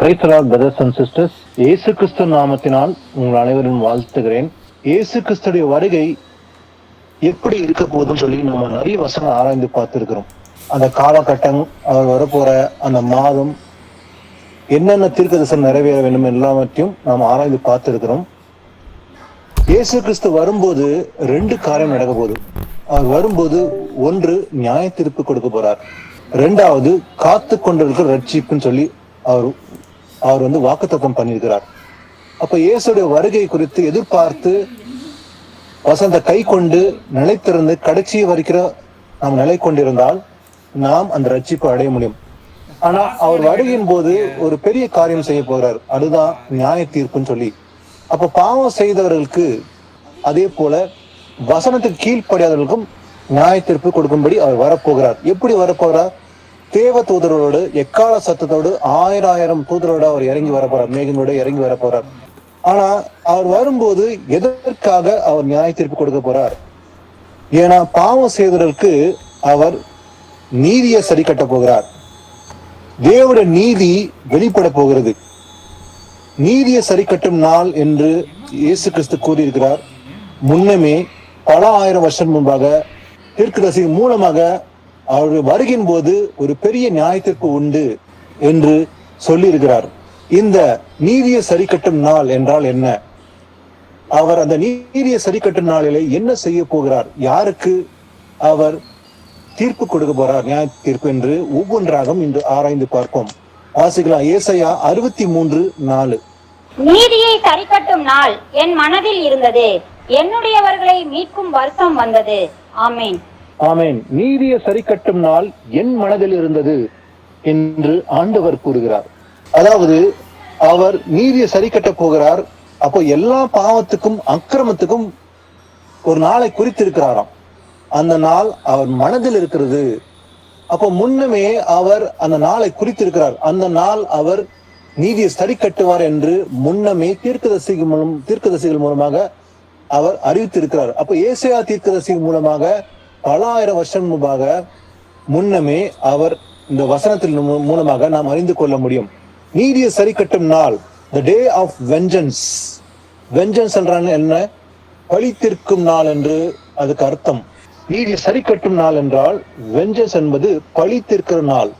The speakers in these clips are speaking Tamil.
Praise the Lord, brothers and sisters. இயேசு கிறிஸ்து நாமத்தினால் உங்கள் அனைவரும் வாழ்த்துகிறேன். இயேசு கிறிஸ்துடைய வருகை எப்படி இருக்க போகுதுன்னு சொல்லி நம்ம நிறைய வசனம் ஆராய்ந்து பார்த்திருக்கிறோம். அந்த காலகட்டம், அவர் வரப்போற அந்த மாதம், என்னென்ன தீர்க்கதரிசனம் நிறைவேற வேண்டும் எல்லாவற்றையும் நாம் ஆராய்ந்து பார்த்திருக்கிறோம். இயேசு கிறிஸ்து வரும்போது ரெண்டு காரியம் நடக்க போகுது. அவர் வரும்போது ஒன்று நியாய தீர்ப்பு கொடுக்க போறார், ரெண்டாவது காத்து கொண்டிருக்கிற ரட்சிப்புன்னு சொல்லி அவர் வாக்குத்தத்தம் பண்ணியிருக்கிறார். அப்ப இயேசுடைய வருகை குறித்து எதிர்பார்த்து வசந்த கை கொண்டு நிலைத்திருந்து கடைசி வரைக்கும் நாம் நிலை கொண்டிருந்தால் நாம் அந்த ரட்சிப்பை அடைய முடியும். ஆனா அவர் வருகையின் போது ஒரு பெரிய காரியம் செய்ய போகிறார், அதுதான் நியாய தீர்ப்புன்னு சொல்லி. அப்ப பாவம் செய்தவர்களுக்கு, அதே போல வசனத்துக்கு கீழ்ப்படியாதவர்களுக்கும் நியாய தீர்ப்பு கொடுக்கும்படி அவர் வரப்போகிறார். எப்படி வரப்போகிறார்? தேவ தூதரோடு, எக்கால சத்தத்தோடு, ஆயிரம் தூதரோடு அவர் இறங்கி வரப்போறார், மேகனோடு இறங்கி வரப்போறார். ஆனா அவர் வரும்போது எதற்காக அவர் நியாய தீர்ப்பு கொடுக்க போறார்? ஏன்னா பாவம் செய்தவர்களுக்கு அவர் நீதியை சரி கட்ட போகிறார். தேவனுடைய நீதி வெளிப்பட போகிறது. நீதியை சரி கட்டும் நாள் என்று இயேசு கிறிஸ்து கூறியிருக்கிறார். முன்னமே பல ஆயிரம் வருஷம் முன்பாக தீர்க்கதரிசி மூலமாக அவருடைய வருகின் போது ஒரு பெரிய நியாயத்திற்கு உண்டு என்று சொல்லி இருக்கிறார். இந்த நீதியை சரி கட்டும் நாள் என்றால் என்ன? அவர் அந்த நீதியை சரி கட்டும் நாளிலே என்ன செய்ய போகிறார்? யாருக்கு அவர் தீர்ப்பு கொடுக்க போறார், நியாய தீர்ப்பு என்று ஒவ்வொன்றாக இன்று ஆராய்ந்து பார்ப்போம். வாசிக்கலாம். ஏசாயா 63:4. நீதியை சரிக்கட்டும் நாள் என் மனதில் இருந்தது, என்னுடையவர்களை மீட்கும் வருஷம் வந்தது. ஆமேன், ஆமேன். நீதியை சரி கட்டும் நாள் என் மனதில் இருந்தது என்று ஆண்டவர் கூறுகிறார். அதாவது அவர் நீதியை சரி கட்ட போகிறார். அப்போ எல்லா பாவத்துக்கும் அக்கிரமத்துக்கும் ஒரு நாளை குறித்திருக்கிறாராம். அந்த நாள் அவர் மனதில் இருக்கிறது. அப்போ முன்னமே அவர் அந்த நாளை குறித்திருக்கிறார். அந்த நாள் அவர் நீதியை சரி கட்டுவார் என்று முன்னமே தீர்க்கதரிசிகள் மூலமாக அவர் அறிவித்திருக்கிறார். அப்ப ஏசாயா தீர்க்கதரிசி மூலமாக பல ஆயிரம் வருஷம் முன்பாக முன்னமே அவர் இந்த வசனத்தின் மூலமாக நாம் அறிந்து கொள்ள முடியும். நீதியை சரி கட்டும் நாள், the day of vengeance. Vengeance என்றால் என்ன? பழி தீர்க்கும் நாள் என்று அதுக்கு அர்த்தம். நீதியை சரி கட்டும் நாள் என்றால் வெஞ்சன்ஸ் என்பது பழி தீர்க்கிற நாள்.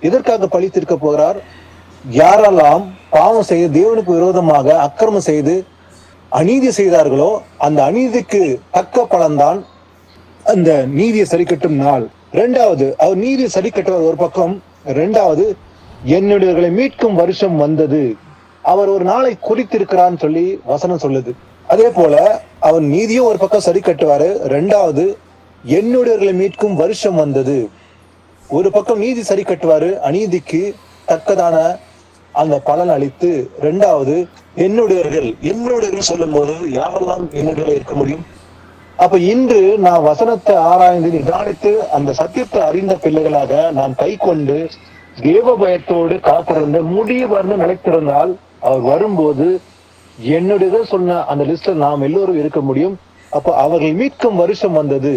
எதற்காக பழி தீர்க்க போகிறார்? யாரெல்லாம் பாவம் செய்து தேவனுக்கு விரோதமாக அக்கிரமம் செய்து அநீதி செய்தார்களோ அந்த அநீதிக்கு தக்க பலன்தான் அந்த நீதியை சரி கட்டும் நாள். இரண்டாவது, அவர் நீதியை சரி கட்டுவது ஒரு பக்கம். இரண்டாவது, என்னுடையவர்களை மீட்கும் வருஷம் வந்தது. அவர் ஒரு நாளை குறித்திருக்கிறான்னு சொல்லி வசனம் சொல்லுது. அதே போல அவர் நீதியும் ஒரு பக்கம் சரி கட்டுவாரு. இரண்டாவது, என்னுடையவர்களை மீட்கும் வருஷம் வந்தது. ஒரு பக்கம் நீதி சரி கட்டுவாரு, அநீதிக்கு தக்கதான அந்த பலன் அளித்து. இரண்டாவது, என்னுடையவர்கள் சொல்லும் போது யாரெல்லாம் என்னுடைய இருக்க முடியும்? அப்ப இன்று நான் வசனத்தை ஆராய்ந்து நிதானித்து அந்த சத்தியத்தை அறிந்த பிள்ளைகளாக நாம் கை கொண்டு தேவ பயத்தோடு காத்திருந்த முடிய வந்து நிலைத்திருந்தால் அவர் வரும்போது என்னுடைய சொன்ன அந்த லிஸ்ட்ல நாம் எல்லோரும் இருக்க முடியும். அப்போ அவர்கள் மீட்கும் வருஷம் வந்தது.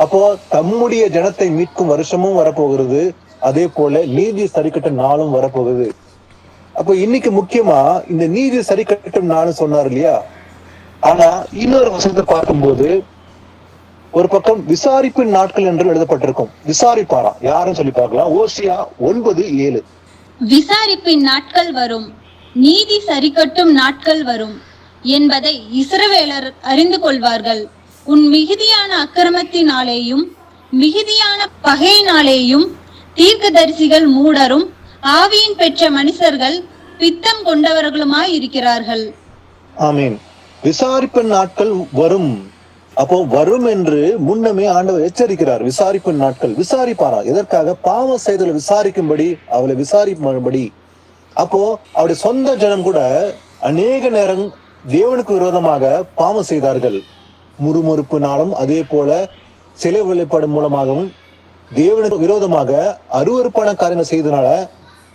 அப்போ தம்முடைய ஜனத்தை மீட்கும் வருஷமும் வரப்போகிறது. அதே போல நீதி சரி கட்டும் நாளும் வரப்போகுது. அப்போ இன்னைக்கு முக்கியமா இந்த நீதி சரி கட்டும் நாளும் சொன்னார் இல்லையா? ஆனா இன்னொரு வசனத்தை பார்க்கும்போது ஒரு பக்கம் விசாரிப்பின் நாட்கள் என்று எழுதப்பட்டிருக்கும். விசாரிப்பாராம் யாரும் சொல்லி பார்க்கலாம். ஓசியா 9:7. விசாரிப்பின் நாட்கள் வரும், நீதி சரிக்கட்டும் நாட்கள் வரும் என்பதை இஸ்ரவேலர் அறிந்து கொள்வார்கள். உன் மிகுதியான அக்கிரமத்தினாலேயும் மிகுதியான பகையினாலேயும் தீர்க்கதரிசிகள் மூடரும் ஆவியின் பெற்ற மனுஷர்கள் பித்தம் கொண்டவர்களுமாய் இருக்கிறார்கள். ஆமீன். விசாரிப்பின் நாட்கள் வரும். அப்போ வரும் என்று முன்னமே ஆண்டவர் எச்சரிக்கிறார். விசாரிப்பின் நாட்கள். விசாரிப்பாரா? எதற்காக? பாவம் செய்தலை விசாரிக்கும்படி, அவளை விசாரிக்கும்படி. அப்போ அவருடைய சொந்த ஜனம் கூட அநேக நேரம் தேவனுக்கு விரோதமாக பாவம் செய்தார்கள். முறுமுறுப்பினாலும் அதே போல சிலை வழிபாடு மூலமாகவும் தேவனுக்கு விரோதமாக அருவருப்பான காரியங்கள் செய்தனால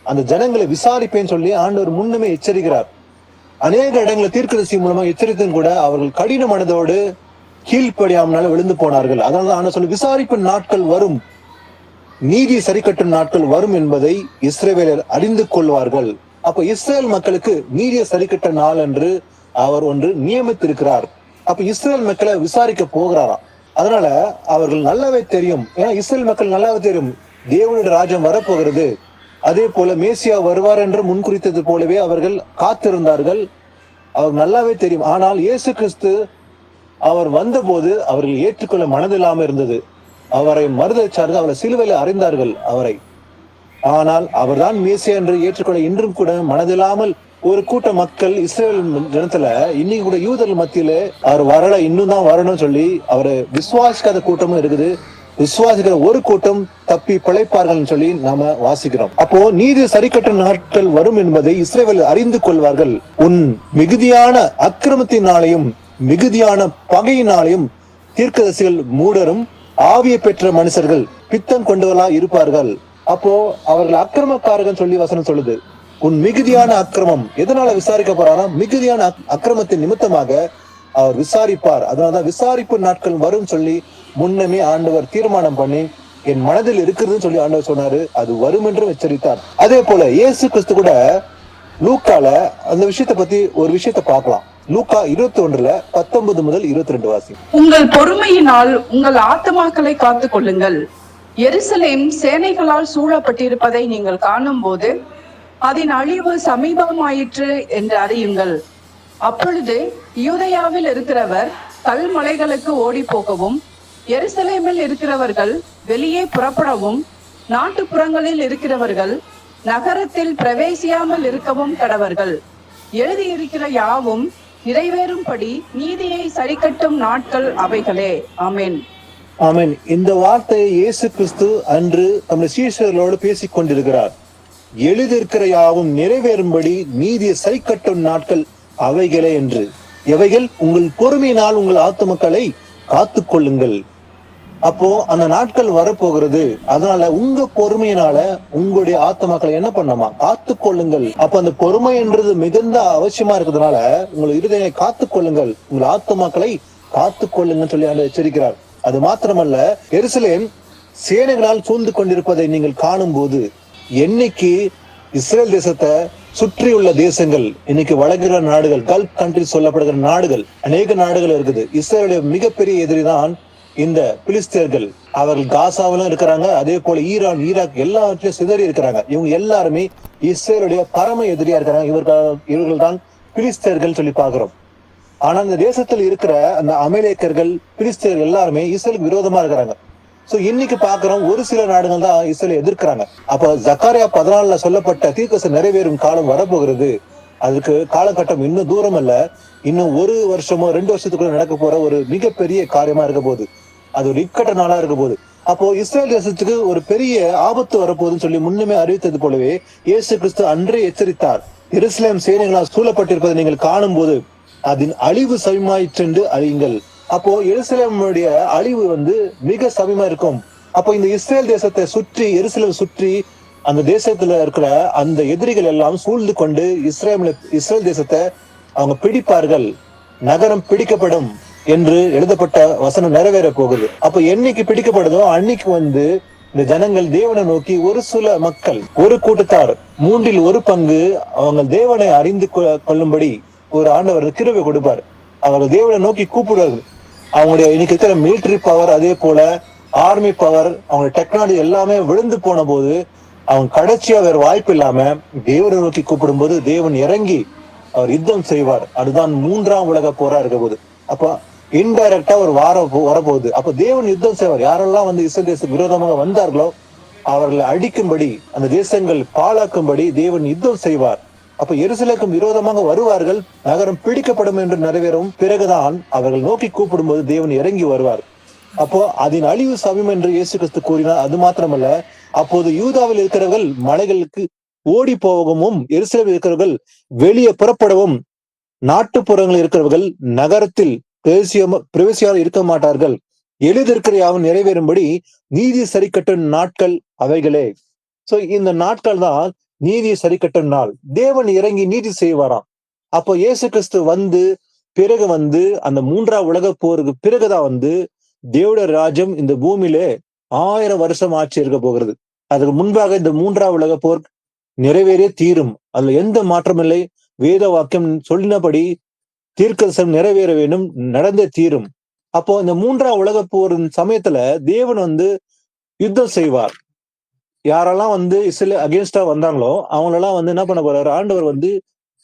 அந்த ஜனங்களை விசாரிப்பேன்னு சொல்லி ஆண்டவர் முன்னமே எச்சரிக்கிறார். அநேக இடங்களை தீர்க்கதரிசி மூலமா எச்சரித்தும் கூட அவர்கள் கடின மனதோடு கீழ்ப்படியாமனால விழுந்து போனார்கள். அதனால ஆண்டவர் சொல்லி விசாரிப்பின் நாட்கள் வரும், நீதி சரி கட்டும் நாட்கள் வரும் என்பதை இஸ்ரவேலர் அறிந்து கொள்வார்கள். அப்ப இஸ்ரேல் மக்களுக்கு நீதியை சரிக்கட்ட நாள் என்று அவர் ஒன்று நியமித்திருக்கிறார். அப்ப இஸ்ரேல் மக்களை விசாரிக்க போகிறாராம். அதனால அவர்கள் நல்லாவே தெரியும், ஏன்னா இஸ்ரேல் மக்கள் நல்லாவே தெரியும் தேவனுடைய ராஜ்யம் வரப்போகிறது, அதே போல மேசியா வருவார் என்று முன்குறித்தது போலவே அவர்கள் காத்திருந்தார்கள். அவர் நல்லாவே தெரியும். ஆனால் இயேசு கிறிஸ்து அவர் வந்தபோது அவர்கள் ஏற்றுக்கொள்ள மனதில்லாம இருந்தது. அவரை மறுதலிச்சார்கள், அவரை சிலுவையில் அறைந்தார்கள் அவரை. ஆனால் அவர்தான் மேசியா என்று ஏற்றுக்கொள்ள இன்றும் கூட மனதில்லாமல் ஒரு கூட்ட மக்கள் இஸ்ரேல் ஜனத்துல இன்னைக்கு கூட யூதர்கள் மத்தியில அவர் வரல, இன்னும் தான் வரணும்னு சொல்லி அவரை விசுவாசிக்காத கூட்டமும் இருக்குது. விசுவாசிக்கிற ஒரு கூட்டம் தப்பி பிழைப்பார்கள் சொல்லி நாம வாசிக்கிறோம். அப்போ நீதி சரிக்கட்டும் நாட்கள் வரும் என்பதை இஸ்ரேல் அறிந்து கொள்வார்கள். உன் மிகுதியான அக்கிரமத்தினாலையும் மிகுதியான பகையினாலையும் தீர்க்கதரிசிகள் மூடரும் ஆவியை பெற்ற மனுஷர்கள் பித்தம் கொண்டவர்களா இருப்பார்கள். அப்போ அவர்கள் அக்கிரமக்காரர்கள் சொல்லி வசனம் சொல்லுது. உன் மிகுதியான அக்கிரமம் எதனால விசாரிக்க போறாரா? மிகுதியான அக்கிரமத்தின் நிமித்தமாக அவர் விசாரிப்பார். அதனாலதான் விசாரிப்பு நாட்கள் வரும் சொல்லி முன்னமே ஆண்டவர் தீர்மானம் பண்ணி என் மனதில் இருக்கிறதுன்னு சொல்லி ஆண்டவர் சொன்னாரு. அது வரும் என்று எச்சரித்தார். அதே போல இயேசு கிறிஸ்து கூட லூக்கால அந்த விஷயத்தை பத்தி ஒரு விஷயத்தை பார்க்கலாம். லூக்கா 21:19 முதல் 22 வாசி. உங்கள் பொறுமையினால் உங்கள் ஆத்துமாக்களை காத்துக் கொள்ளுங்கள். எருசலேம் சேனைகளால் சூழப்பட்டிருப்பதை நீங்கள் காணும் போது அதன் அழிவு சமீபமாயிற்று என்று அறியுங்கள். அப்பொழுது யூதேயாவில் இருக்கிறவர் கல்மலைகளுக்கு ஓடி போகவும், எருசலேமில் இருக்கிறவர்கள் வெளியே புறப்படவும், நாட்டுப்புறங்களில் இருக்கிறவர்கள் நகரத்தில் பிரவேசியாமல் இருக்கவும் கடவர்கள். எழுதியிருக்கிற யாவும் நிறைவேறும்படி நீதியை சரிக்கட்டும் நாட்கள் அவைகளே. ஆமென். ஆமென். இந்த வார்த்தையை இயேசு கிறிஸ்து அன்று தம்முடைய சீஷர்களோடு பேசிக் கொண்டிருக்கிறார். எழுதியிருக்கிற யாவும் நிறைவேறும்படி நீதியை சரிக்கட்டும் நாட்கள் அவைகளே என்று. எவைகள்? உங்கள் பொறுமையினால் உங்கள் ஆத்துமக்களை காத்துக் கொள்ளுங்கள். அப்போ அந்த நாட்கள் வரப்போகிறது. அதனால உங்க பொறுமையினால உங்களுடைய ஆத்துமக்களை என்ன பண்ணணுமா? காத்துக் கொள்ளுங்கள். அப்ப அந்த பொறுமை என்றது மிகுந்த அவசியமா இருக்கிறதுனால உங்கள் இருதயத்தை காத்துக் கொள்ளுங்கள், உங்கள் ஆத்துமக்களை காத்துக் கொள்ளுங்கன்னு சொல்லி அந்த எச்சரிக்கிறார். அது மாத்திரமல்ல, எருசலேம் சேனைகளால் சூழ்ந்து கொண்டிருப்பதை நீங்கள் காணும் போது, என்னைக்கு இஸ்ரேல் தேசத்தை சுற்றியுள்ள தேசங்கள், இன்னைக்கு வளர்கிற நாடுகள், கல்ஃப் கண்ட்ரி சொல்லப்படுகிற நாடுகள், அநேக நாடுகள் இருக்குது. இஸ்ரேலுடைய மிகப்பெரிய எதிரி தான் இந்த பிலிஸ்தீர்கள். அவர்கள் காசாவிலும் இருக்கிறாங்க, அதே போல ஈரான், ஈராக் எல்லாவற்றையும் சிதறி இருக்கிறாங்க. இவங்க எல்லாருமே இஸ்ரேலுடைய பரம எதிரியா இருக்கிறாங்க. இவர்கள் தான் பிலிஸ்தீர்கள் சொல்லி பாக்குறோம். ஆனா இந்த தேசத்தில் இருக்கிற அந்த அமலேக்கர்கள், பிலிஸ்தீர்கள் எல்லாருமே இஸ்ரேலுக்கு விரோதமா இருக்கிறாங்க. சோ இன்னைக்கு பாக்குறோம் ஒரு சில நாடுகள் தான் இஸ்ரேலை எதிர்க்கிறாங்க. அப்ப ஜக்காரியா 14 சொல்லப்பட்ட தீர்க்கதரிசனம் நிறைவேறும் காலம் வரப்போகிறது. அதுக்கு காலகட்டம் இன்னும் தூரம் அல்ல. இன்னும் 1 வருஷமோ 2 வருஷத்துக்குள்ள நடக்க போற ஒரு மிகப்பெரிய காரியமா இருக்க போகுது. அது ஒரு இக்கட்ட நாளா இருக்க போகுது. அப்போ இஸ்ரேல் தேசத்துக்கு ஒரு பெரிய ஆபத்து வரப்போகுதுன்னு சொல்லி முன்னுமே அறிவித்தது போலவே இயேசு கிறிஸ்து அன்றே எச்சரித்தார். எருசலேம் சேனைகளால் சூழப்பட்டிருப்பதை நீங்கள் காணும் போது அதன் அழிவு சமீபமாயிற்றென்று அறியுங்கள். அப்போ எருசலேமுடைய அழிவு மிக சமீபமா இருக்கும். அப்போ இந்த இஸ்ரேல் தேசத்தை சுற்றி, எருசலேம் சுற்றி அந்த தேசத்துல இருக்கிற அந்த எதிரிகள் எல்லாம் சூழ்ந்து கொண்டு இஸ்ரேல் தேசத்தை அவங்க பிடிப்பார்கள், நகரம் பிடிக்கப்படும் என்று எழுதப்பட்ட வசனம் நிறைவேற போகுது. அப்ப என்னைக்கு பிடிக்கப்படுதோ அன்னைக்கு இந்த ஜனங்கள் தேவனை நோக்கி, ஒரு சில மக்கள், ஒரு கூட்டத்தார் 1/3 பங்கு அவங்க தேவனை அறிந்து கொள்ளும்படி ஒரு ஆண்டவர் கிருபை கொடுப்பார். அவர்கள் தேவனை நோக்கி கூப்பிடுவார்கள். அவங்களுடைய இன்னைக்கு இருக்கிற மிலிட்டரி பவர், அதே போல ஆர்மி பவர், அவங்க டெக்னாலஜி எல்லாமே விழுந்து போன போது அவங்க கடைசியா வேற வாய்ப்பு இல்லாம தேவனை நோக்கி கூப்பிடும் போது தேவன் இறங்கி அவர் யுத்தம் செய்வார். அதுதான் 3ஆம் உலக போரா இருக்க போகுது. அப்ப இன்டைரக்டா ஒரு வரப்போகுது. அப்ப தேவன் யுத்தம் செய்வார். யாரெல்லாம் இஸ்ரேல் தேசத்துக்கு விரோதமாக வந்தார்களோ அவர்களை அடிக்கும்படி, அந்த தேசங்கள் பாழாக்கும்படி தேவன் யுத்தம் செய்வார். அப்ப எருசலேமுக்கு விரோதமாக வருவார்கள், நகரம் பிடிக்கப்படும் என்று நிறைவேறும். பிறகுதான் அவர்கள் நோக்கி கூப்பிடும் போது தேவன் இறங்கி வருவார். அப்போ அதன் அழிவு சமயம் என்று இயேசு கிறிஸ்து கூறினார். அது மாத்திரமல்ல, அப்போது யூதாவில் இருக்கிறவர்கள் மலைகளுக்கு ஓடி போகவும், எருசலேமில் இருக்கிறவர்கள் வெளியே புறப்படவும், நாட்டுப்புறங்களில் இருக்கிறவர்கள் நகரத்தில் பிரவேசியாக இருக்க மாட்டார்கள். எழுதியிருக்கிற யாவும் நிறைவேறும்படி நீதி சரிக்கட்டும் நாட்கள் அவைகளே. சோ இந்த நாட்கள் தான் நீதி சரிக்கட்டும் நாள். தேவன் இறங்கி நீதி செய்வாராம். அப்போ இயேசு கிறிஸ்து பிறகு அந்த 3ஆம் உலக போருக்கு பிறகுதான் தேவனுடைய ராஜ்யம் இந்த பூமியிலே 1000 வருஷம் ஆட்சி இருக்க போகிறது. அதுக்கு முன்பாக இந்த 3ஆம் உலக போர் நிறைவேறிய தீரும். அதுல எந்த மாற்றம் இல்லை. வேத வாக்கியம் சொல்லினபடி தீர்க்கதரிசனம் நிறைவேற வேண்டும், நடந்தே தீரும். அப்போ இந்த 3ஆம் உலக போரின் சமயத்துல தேவன் யுத்தம் செய்வார். யாரெல்லாம் இஸ்ரேல் அகேன்ஸ்டா வந்தாங்களோ அவங்களெல்லாம் என்ன பண்ண போறாரு, ஆண்டவர்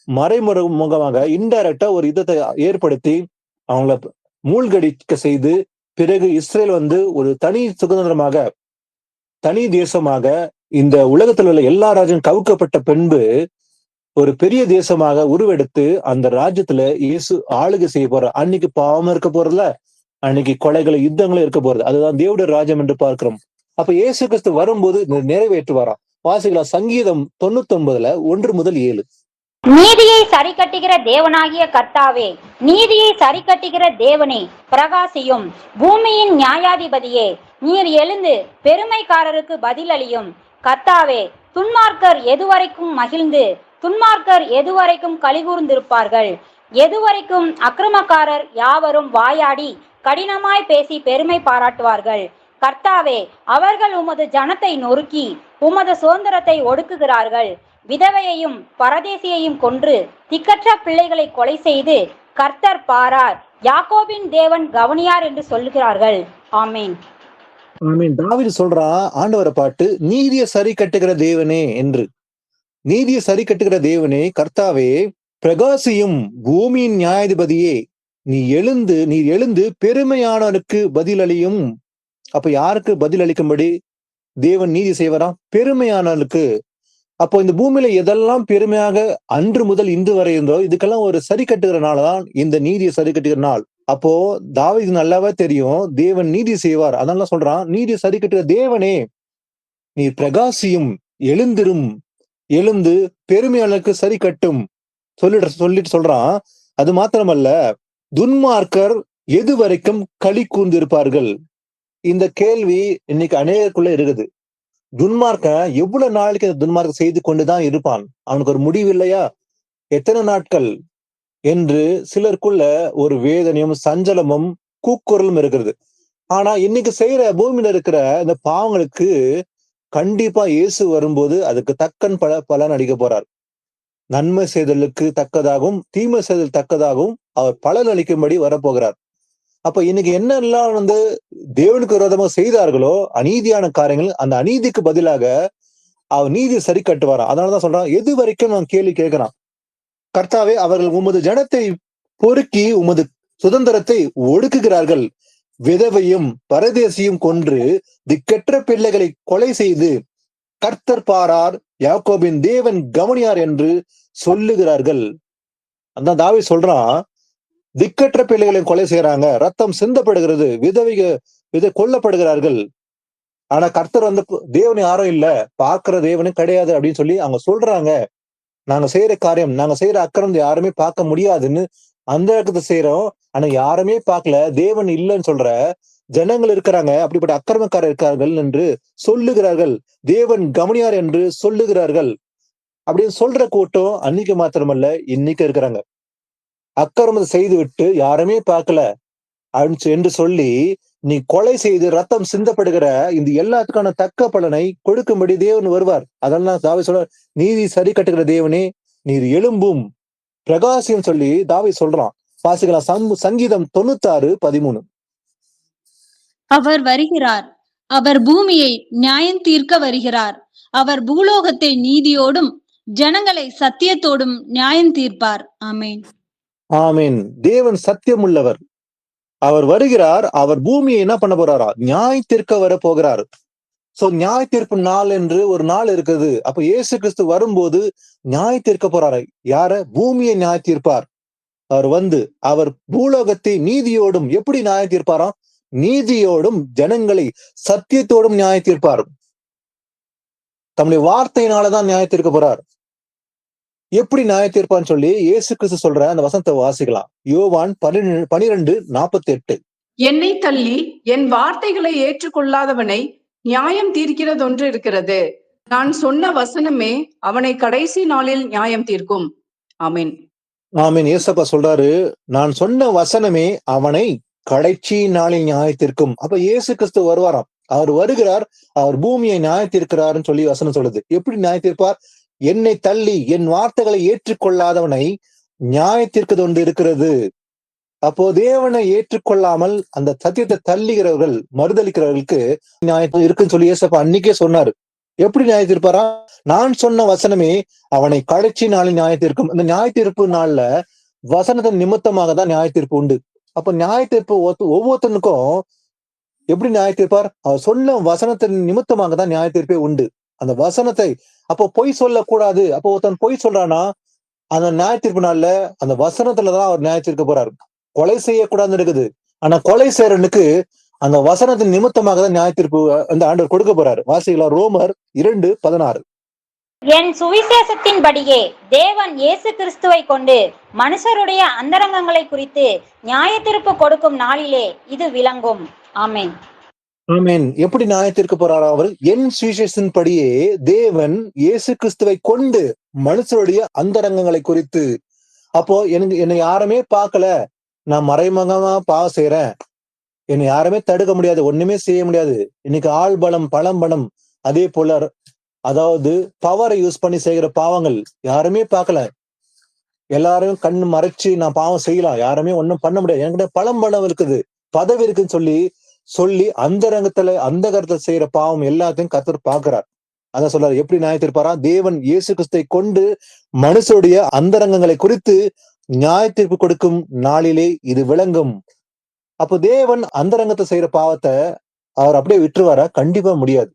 மறைமுகமாக இன்டைரக்டா ஒரு யுத்தத்தை ஏற்படுத்தி அவங்கள மூழ்கடிக்க செய்து, பிறகு இஸ்ரேல் ஒரு தனி சுதந்திரமாக, தனி தேசமாக, இந்த உலகத்தில் உள்ள எல்லா ராஜ்யம் கவுக்கப்பட்ட பின்பு ஒரு பெரிய தேசமாக உருவெடுத்து அந்த ராஜ்யத்துல இயேசு ஆளுகை செய்ய போறார். அன்னைக்கு பாவம் இருக்க போறதுல, அன்னைக்கு கொலைகளும் யுத்தங்களும் இருக்க போறது. அதுதான் தேவனுடைய ராஜ்யம் என்று பார்க்கிறோம். அப்ப இயேசு கிறிஸ்து வரும்போது நிறைவேற்றுவாராம். வாசிக்கலாம் சங்கீதம் 99 1 முதல் 7. நீதியை சரி கட்டுகிற தேவனாகிய கர்த்தாவே, நீதியை சரி கட்டுகிற தேவனே பிரகாசியும். பூமியின் நியாயாதிபதியே, நீர் எழுந்து பெருமைக்காரருக்கு பதிலளியும். கர்த்தாவே, துன்மார்க்கர் எதுவரைக்கும் மகிழ்ந்து, துன்மார்க்கர் எதுவரைக்கும் கலிகூர்ந்திருப்பார்கள்? எதுவரைக்கும் அக்கிரமக்காரர் யாவரும் வாயாடி கடினமாய் பேசி பெருமை பாராட்டுவார்கள்? கர்த்தாவே, அவர்கள் உமது ஜனத்தை நொறுக்கி உமது சுதந்திரத்தை ஒடுக்குகிறார்கள். விதவையையும் பரதேசியையும் கொன்று திக்கற்ற பிள்ளைகளை கொலை செய்து கர்த்தர் பாரார், யாக்கோபின் தேவன் கவனியார் என்று சொல்லுகிறார்கள். ஆமேன். ஆமீன். தாவீது சொல்றான் ஆண்டவரை பாட்டு, நீதியை சரி கட்டுகிற தேவனே என்று. நீதியை சரி கட்டுகிற தேவனே கர்த்தாவே, பிரகாசியும். பூமியின் நியாயாதிபதியே, நீர் எழுந்து பெருமையானவனுக்கு பதிலளியும். அப்ப யாருக்கு பதில் அளிக்கும்படி தேவன் நீதி செய்வாராம்? பெருமையானவனுக்கு. அப்போ இந்த பூமியில எதெல்லாம் பெருமையாக அன்று முதல் இன்று வரை இருந்தோ இதுக்கெல்லாம் ஒரு சரி கட்டுகிற நாள் தான் இந்த நீதியை சரி கட்டுகிற நாள். அப்போ தாவீது நல்லாவே தெரியும் தேவன் நீதி செய்வார். அதனால சொல்றான், நீதி சரி கட்டுகிற தேவனே நீர் பிரகாசியும், எழுந்திரும், எழுந்து பெருமையாளருக்கு சரி கட்டும் சொல்லிட்டு சொல்றான். அது மாத்திரமல்ல, துன்மார்க்கர் எது வரைக்கும் களி கூர்ந்திருப்பார்கள். இந்த கேள்வி இன்னைக்கு அநேகருக்குள்ள இருக்குது. துன்மார்க்கன் எவ்வளவு நாளைக்கு அந்த துன்மார்க்கம் செய்து கொண்டுதான் இருப்பான்? அவனுக்கு ஒரு முடிவு இல்லையா? எத்தனை நாட்கள் என்று சிலருக்குள்ள ஒரு வேதனையும் சஞ்சலமும் கூக்குரலும் இருக்கிறது. ஆனா இன்னைக்கு செய்யற பூமியில இருக்கிற இந்த பாவங்களுக்கு கண்டிப்பா இயேசு வரும்போது அதுக்கு தக்கன் பலன் அளிக்க போறார். நன்மை செய்தலுக்கு தக்கதாகவும் தீமை செய்தல் தக்கதாகவும் அவர் பலன் அளிக்கும்படி வரப்போகிறார். அப்ப இன்னைக்கு என்னெல்லாம் தேவனுக்கு விரோதமாக செய்தார்களோ அநீதியான காரியங்கள், அந்த அநீதிக்கு பதிலாக அவர் நீதியை சரி கட்டுவாராம். அதனாலதான் சொல்றான், எது வரைக்கும் நான் கேள்வி கேட்கிறான். கர்த்தாவே, அவர்கள் உமது ஜனத்தை பொறுக்கி உமது சுதந்திரத்தை ஒடுக்குகிறார்கள். விதவையும் பரதேசியும் கொன்று திக்கற்ற பிள்ளைகளை கொலை செய்து கர்த்தர் பாரார், யாக்கோபின் தேவன் கவனியார் என்று சொல்லுகிறார்கள். அந்த தாவீது சொல்றான், திக்கற்ற பிள்ளைகளை கொலை செய்யறாங்க, ரத்தம் சிந்தப்படுகிறது, விதை கொல்லப்படுகிறார்கள். ஆனா கர்த்தர் தேவன் யாரும் இல்ல, பார்க்கிற தேவனும் கிடையாது அப்படின்னு சொல்லி அவங்க சொல்றாங்க. நாங்க செய்யற காரியம், நாங்க செய்யற அக்கிரம் யாருமே பார்க்க முடியாதுன்னு அந்த இடத்தை செய்யறோம். ஆனா யாருமே பார்க்கல, தேவன் இல்லைன்னு சொல்ற ஜனங்கள் இருக்கிறாங்க, அப்படிப்பட்ட அக்கிரமக்காரர் இருக்கார்கள் என்று சொல்லுகிறார்கள். தேவன் கவனியார் என்று சொல்லுகிறார்கள் அப்படின்னு சொல்ற கூட்டம் அன்னைக்கு மாத்திரமல்ல இன்னைக்கு இருக்கிறாங்க. அக்கிரமத்தை செய்து விட்டு யாருமே பார்க்கல என்று சொல்லி நீ கொலை செய்து ரத்தம் சிந்தப்படுகிற இந்த எல்லாத்துக்கான தக்க பலனை கொடுக்கும்படி தேவன் வருவார். அதெல்லாம் தாவீது சொல்ற, நீதி சரி கட்டுகிற தேவனே நீர் எழும்பும் பிரகாசியம் சொல்லி தாவீது சொல்றான். வாசிக்கலாம் சங்கீதம் 96:13. அவர் வருகிறார், அவர் பூமியை நியாயம் தீர்க்க வருகிறார். அவர் பூலோகத்தை நீதியோடும் ஜனங்களை சத்தியத்தோடும் நியாயம் தீர்ப்பார். ஆமேன். ஆமீன். தேவன் சத்தியம் உள்ளவர். அவர் வருகிறார். அவர் பூமியை என்ன பண்ண போறாரா? நியாய தீர்க்க வர போகிறார். சோ நியாய தீர்ப்பு நாள் என்று ஒரு நாள் இருக்குது. அப்ப இயேசு கிறிஸ்து வரும்போது நியாய தீர்க்க போறாரு. யார? பூமியை நியாய தீர்ப்பார். அவர் பூலோகத்தை நீதியோடும் எப்படி நியாய தீர்ப்பாராம்? நீதியோடும் ஜனங்களை சத்தியத்தோடும் நியாய தீர்ப்பார். தம்முடைய வார்த்தையினாலதான் நியாய தீர்க்க போறார். எப்படி நியாய தீர்ப்பான்னு சொல்லி இயேசு கிறிஸ்து சொல்ற அந்த வசனத்தை வாசிக்கலாம். யோவான் 12:48. என்னை தள்ளி என் வார்த்தைகளை ஏற்றுக்கொள்ளாதவனை நியாயம் தீர்க்கிறதொன்று இருக்கிறது. நான் சொன்ன வசனமே அவனை கடைசி நாளில் நியாயம் தீர்க்கும். ஆமீன். ஆமீன். ஏசப்பா சொல்றாரு, நான் சொன்ன வசனமே அவனை கடைசி நாளில் நியாய தீர்க்கும். அப்ப இயேசு கிறிஸ்து வருவாராம். அவர் வருகிறார், அவர் பூமியை நியாய தீர்க்கிறாருன்னு சொல்லி வசனம் சொல்லுது. எப்படி நியாய தீர்ப்பார்? என்னை தள்ளி என் வார்த்தைகளை ஏற்றுக்கொள்ளாதவனை நியாயத்திற்கு ஒன்று இருக்கிறது. அப்போ தேவனை ஏற்றுக்கொள்ளாமல் அந்த சத்தியத்தை தள்ளுகிறவர்கள், மறுதளிக்கிறவர்களுக்கு நியாயம் இருக்குன்னு சொல்லி ஏசப்பா அன்னைக்கே சொன்னாரு. எப்படி நியாயத்திருப்பாரா? நான் சொன்ன வசனமே அவனை கடைசி நாளில் நியாயத்திருக்கும். இந்த நியாயத்தீர்ப்பு நாள்ல வசனத்தின் நிமித்தமாக தான் நியாயத்தீர்ப்பு உண்டு. அப்ப நியாயத்தீர்ப்பு ஒவ்வொருத்தனுக்கும் எப்படி நியாயத்தீர்ப்பார்? அவர் சொன்ன வசனத்தின் நிமித்தமாக தான் நியாயத்தீர்ப்பே உண்டு. அந்த வசனத்தை அப்போ பொய் சொல்லக்கூடாது. அப்போ ஒருத்தன் பொய் சொல்றானா அந்த நியாயத்தீர்ப்பு நாள்ல அந்த வசனத்துலதான் அவர் நியாயத்தீர்க்க போறாரு. கொலை செய்யக்கூடாதுன்னு இருக்குது. ஆனா கொலை செய்யறனுக்கு அந்த வசனத்தின் நிமித்தமாக தான் நியாயத்தீர்ப்பு அந்த ஆண்டவர் கொடுக்க போறாரு. வாசிக்கலாம் ரோமர் 2:16. என் சுவிசேஷத்தின்படியே தேவன் இயேசு கிறிஸ்துவை கொண்டு மனுஷருடைய அந்தரங்கங்களை குறித்து நியாயத்தீர்ப்பு கொடுக்கும் நாளிலே இது விளங்கும். ஆமென். ஆமென். எப்படி நியாயத்திற்கு போறாரா அவர்? என் சுவிசேஷத்தின்படியே தேவன் இயேசு கிறிஸ்துவை கொண்டு மனுஷருடைய அந்தரங்கங்களை குறித்து. அப்போ என்னை யாருமே பார்க்கல, நான் மறைமுகமா பாவம் செய்யறேன், என்னை யாருமே தடுக்க முடியாது, ஒண்ணுமே செய்ய முடியாது. இன்னைக்கு ஆள் பலம் பழம் பலம் அதே போல அதாவது பவரை யூஸ் பண்ணி செய்கிற பாவங்கள் யாருமே பார்க்கல, எல்லாரும் கண்ணு மறைச்சு நான் பாவம் செய்யலாம், யாருமே ஒன்னும் பண்ண முடியாது, என்கிட்ட பழம் பலம் இருக்குது, பதவி இருக்குன்னு சொல்லி அந்த கருத்துல செய்யற பாவம் எல்லாத்தையும் கர்த்தர் பார்க்கிறார். அதான் சொல்றாரு. எப்படி நியாயத்திருப்பாரா? தேவன் இயேசு கிறிஸ்துவை கொண்டு மனுஷருடைய அந்தரங்கங்களை குறித்து நியாயத்தீர்ப்பு கொடுக்கும் நாளிலே இது விளங்கும். அப்போ தேவன் அந்தரங்கத்தை செய்யற பாவத்தை அவர் அப்படியே விட்டுருவாரா? கண்டிப்பா முடியாது.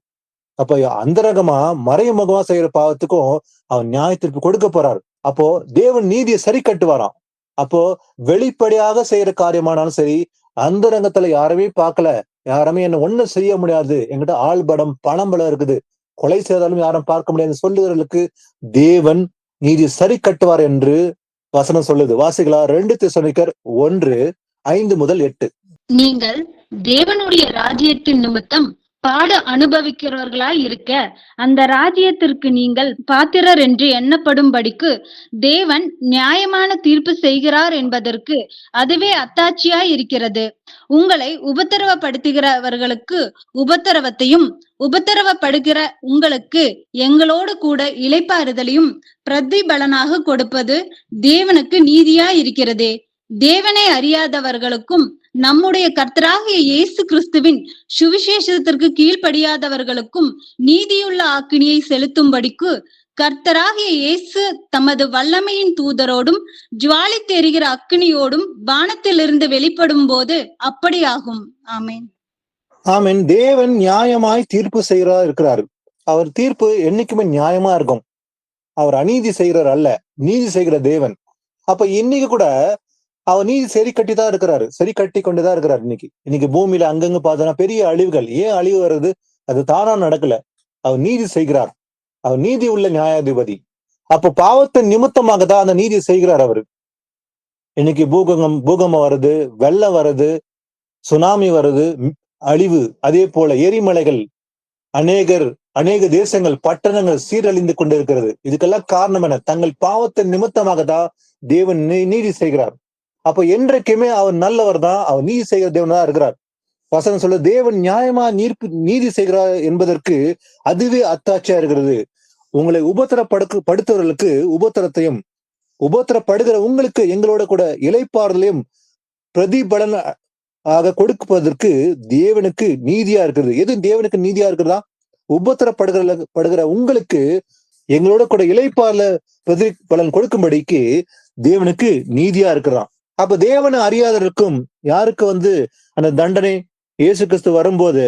அப்போ அந்தரங்கமா மறைமுகமா செய்யற பாவத்துக்கும் அவர் நியாயத்தீர்ப்பு கொடுக்க போறாரு. அப்போ தேவன் நீதியை சரி கட்டுவாராம். அப்போ வெளிப்படையாக செய்யற காரியமானாலும் சரி, அந்தரங்கத்துல யாருமே பார்க்கல, யாருமே என்ன ஒண்ணும் செய்ய முடியாது, என்கிட்ட ஆள் படம் பணம் பலம் இருக்குது, கொலை செய்தாலும் யாரும் பார்க்க முடியாது சொல்லுகிறவர்களுக்கு தேவன் நீதி சரி கட்டுவார் என்று வசனம் சொல்லுது. வாசிகளா 2 தெசலோனிக்கர் 1:5-8. நீங்கள் தேவனுடைய ராஜ்யத்தின் நிமித்தம் பாடு அனுபவிக்கிறவர்களாய் இருக்க அந்த ராஜ்யத்திற்கு நீங்கள் பாத்திரர் என்று எண்ணப்படும்படிக்கு தேவன் நியாயமான தீர்ப்பு செய்கிறார் என்பதற்கு அதுவே அத்தாட்சியாய் இருக்கிறது. உங்களை உபத்திரவப்படுத்துகிறவர்களுக்கு உபத்திரவத்தையும் உபத்திரவப்படுகிற உங்களுக்கு எங்களோடு கூட இளைப்பாறுதலையும் பிரதிபலனாக கொடுப்பது தேவனுக்கு நீதியாய் இருக்கிறதே. தேவனை அறியாதவர்களுக்கும் நம்முடைய கர்த்தராகிய இயேசு கிறிஸ்துவின் சுவிசேஷத்திற்கு கீழ்ப்படியாதவர்களுக்கும் நீதியுள்ள ஆக்கினியை செலுத்தும்படிக்கு கர்த்தராகிய இயேசு தமது வல்லமையின் தூதரோடும் ஜுவாலி தெரிகிற அக்கினியோடும் வானத்திலிருந்து வெளிப்படும் போது அப்படியாகும். ஆமென். ஆமென். தேவன் நியாயமாய் தீர்ப்பு செய்கிறா இருக்கிறாரு. அவர் தீர்ப்பு என்னைக்குமே நியாயமா இருக்கும். அவர் அநீதி செய்கிறார் அல்ல, நீதி செய்கிற தேவன். அப்ப இன்னைக்கு கூட அவர் நீதி சரி கட்டிதான் இருக்கிறாரு, சரி கட்டி கொண்டுதான் இருக்கிறாரு. இன்னைக்கு பூமியில அங்கங்க பார்த்தோம்னா பெரிய அழிவுகள். ஏன் அழிவு வருது? அது தானா நடக்கல, அவர் நீதி செய்கிறார். அவர் நீதி உள்ள நியாயாதிபதி. அப்போ பாவத்தின் நிமித்தமாக தான் அந்த நீதி செய்கிறார் அவரு. இன்னைக்கு பூகம்பம் வருது, வெள்ளம் வருது, சுனாமி வருது, அழிவு, அதே போல எரிமலைகள், அநேக தேசங்கள் பட்டணங்கள் சீரழிந்து கொண்டிருக்கிறது. இதுக்கெல்லாம் காரணம் என்ன? தங்கள் பாவத்தின் நிமித்தமாக தான் தேவன் நீதி செய்கிறார். அப்ப என்றைக்குமே அவர் நல்லவர் தான், அவர் நீதி செய்கிற தேவன் தான் இருக்கிறார். வசனம் சொல்ல தேவன் நியாயமா நீதி செய்கிறார் என்பதற்கு அதுவே அத்தாட்சியா இருக்கிறது. உங்களை உபத்திரப்படுத்துவர்களுக்கு உபத்திரத்தையும் உபத்திரப்படுகிற உங்களுக்கு எங்களோட கூட இளைப்பாறுதலையும் பிரதிபலன் ஆக கொடுப்பதற்கு தேவனுக்கு நீதியா இருக்கிறது. எது தேவனுக்கு நீதியா இருக்கிறதா? உபத்திரப்படுகிற உங்களுக்கு எங்களோட கூட இளைப்பாறுல பிரதிபலன் கொடுக்கும்படிக்கு தேவனுக்கு நீதியா இருக்கிறான். அப்ப தேவனை அறியாதவருக்கும் யாருக்கு அந்த தண்டனை இயேசு கிறிஸ்து வரும்போது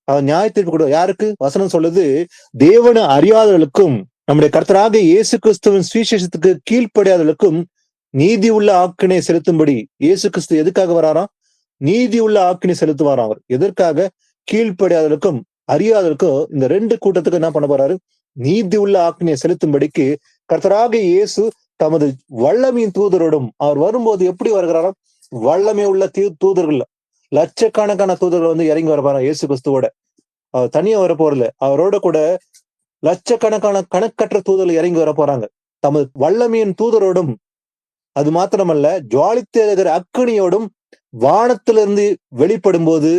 அவர் நியாயத்தீர்ப்பு கூட யாருக்கு? வசனம் சொல்லுது, தேவனை அறியாதவர்களுக்கும் நம்முடைய கர்த்தராக இயேசு கிறிஸ்துவின் சுவிசேஷத்துக்கு கீழ்ப்படியாதவர்களுக்கும் நீதி உள்ள ஆக்கினை செலுத்தும்படி. இயேசு கிறிஸ்து எதுக்காக வராராம்? நீதி உள்ள ஆக்கினை செலுத்துவாராம். அவர் எதற்காக? கீழ்ப்படியாதவர்களுக்கும் அறியாதவர்களுக்கும் இந்த 2 கூட்டத்துக்கு என்ன பண்ண போறாரு? நீதி உள்ள ஆக்கினை செலுத்தும்படிக்கு கர்த்தராக இயேசு தமது வல்லமையின் தூதரோடும், அவர் வரும்போது எப்படி வருகிறாராம்? வல்லமை உள்ள தூதர்கள், லட்சக்கணக்கான தூதர்கள் இறங்கி வரப்பாரா இயேசு கிறிஸ்துவோட. அவர் தனியா வர போறல, அவரோட கூட லட்சக்கணக்கான கணக்கற்ற தூதர்கள் இறங்கி வர போறாங்க தமது வல்லமையின் தூதரோடும். அது மாத்திரமல்ல, ஜுவாலித்தேகிற அக்கினியோடும் வானத்திலிருந்து வெளிப்படும் போது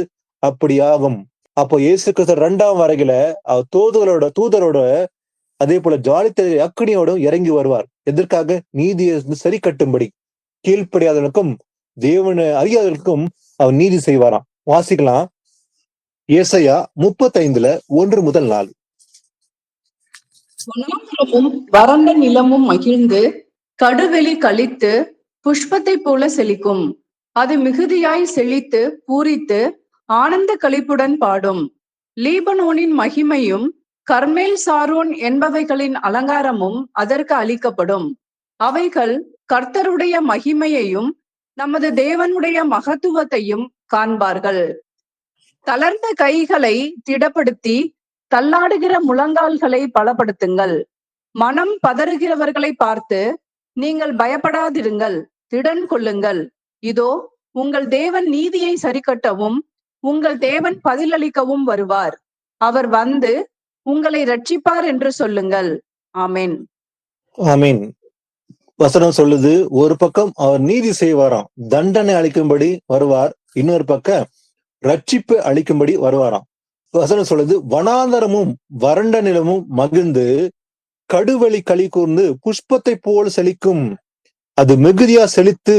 அப்படி ஆகும். அப்போ இயேசு கிறிஸ்து 2ஆம் வருகையில அவர் தூதரோட அதே போல ஜாலித்த அக்கினியோடும் இறங்கி வருவார். எதற்காக? நீதியை சரி கட்டும்படி. கீழ்ப்படியாதவனுக்கும் தேவனை அறியாதவனுக்கும் அவர் நீதி செய்வாராம். வாசிக்கலாம். ஏசாயா 35:1-4. வனாந்திரமும் வறண்ட நிலமும் மகிழ்ந்து கடுவெளி கழித்து புஷ்பத்தை போல செழிக்கும். அது மிகுதியாய் செழித்து பூரித்து ஆனந்த களிப்புடன் பாடும். லீபனோனின் மகிமையும் கர்மேல் சாரோன் என்பவைகளின் அலங்காரமும் அதற்கு அளிக்கப்படும். அவைகள் கர்த்தருடைய மகிமையையும் நமது தேவனுடைய மகத்துவத்தையும் காண்பார்கள். தளர்ந்த கைகளை திடப்படுத்தி தள்ளாடுகிற முழங்கால்களை பலப்படுத்துங்கள். மனம் பதறுகிறவர்களை பார்த்து, நீங்கள் பயப்படாதிருங்கள், திடன் கொள்ளுங்கள். இதோ உங்கள் தேவன் நீதியை சரிக்கட்டவும் உங்கள் தேவன் பதிலளிக்கவும் வருவார். அவர் வந்து உங்களை ரட்சிப்பார் என்று சொல்லுங்கள். ஆமென். ஆமீன். வசனம் சொல்லுது, ஒரு பக்கம் அவர் நீதி செய்வாராம், தண்டனை அளிக்கும்படி வருவார். இன்னொரு பக்கம் ரட்சிப்பு அளிக்கும்படி வருவாராம். வசனம் சொல்லுது, வனாந்தரமும் வறண்ட நிலமும் மகிழ்ந்து கடுவெளி களி கூர்ந்து புஷ்பத்தை போல் செழிக்கும். அது மிகுதியா செழித்து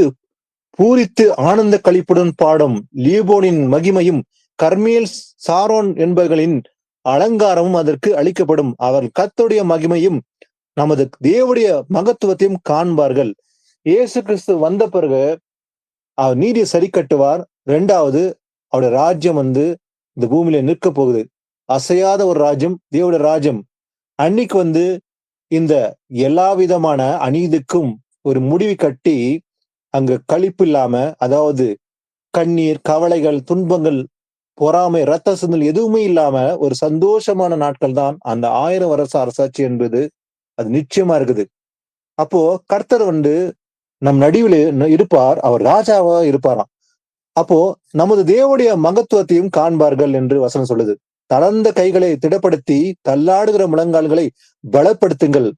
பூரித்து ஆனந்த களிப்புடன் பாடும். லீபோனின் மகிமையும் கர்மேல் சாரோன் என்பவர்களின் அலங்காரமும் அதற்கு அளிக்கப்படும். அவர் கர்த்தருடைய மகிமையும் நமது தேவனுடைய மகத்துவத்தையும் காண்பார்கள். இயேசு கிறிஸ்து வந்த பிறகு அவர் நீதியை சரி கட்டுவார். 2வது, அவருடைய ராஜ்யம் இந்த பூமியில நிற்க போகுது. அசையாத ஒரு ராஜ்யம், தேவனுடைய ராஜ்யம். அன்னைக்கு இந்த எல்லா விதமான அநீதிக்கும் ஒரு முடிவு கட்டி அங்க களிப்பு இல்லாம, அதாவது கண்ணீர், கவலைகள், துன்பங்கள், பொறாமை, ரத்த சிந்தல் எதுவுமே இல்லாம ஒரு சந்தோஷமான நாட்கள் தான் அந்த 1000 வருஷ அரசாட்சி என்பது. அது நிச்சயமா இருக்குது. அப்போ கர்த்தர் நம் நடுவில் இருப்பார். அவர் ராஜாவா இருப்பாராம். அப்போ நமது தேவனுடைய மகத்துவத்தையும் காண்பார்கள் என்று வசனம் சொல்லுது. தளர்ந்த கைகளை திடப்படுத்தி தள்ளாடுகிற முழங்கால்களை பலப்படுத்துங்கள்.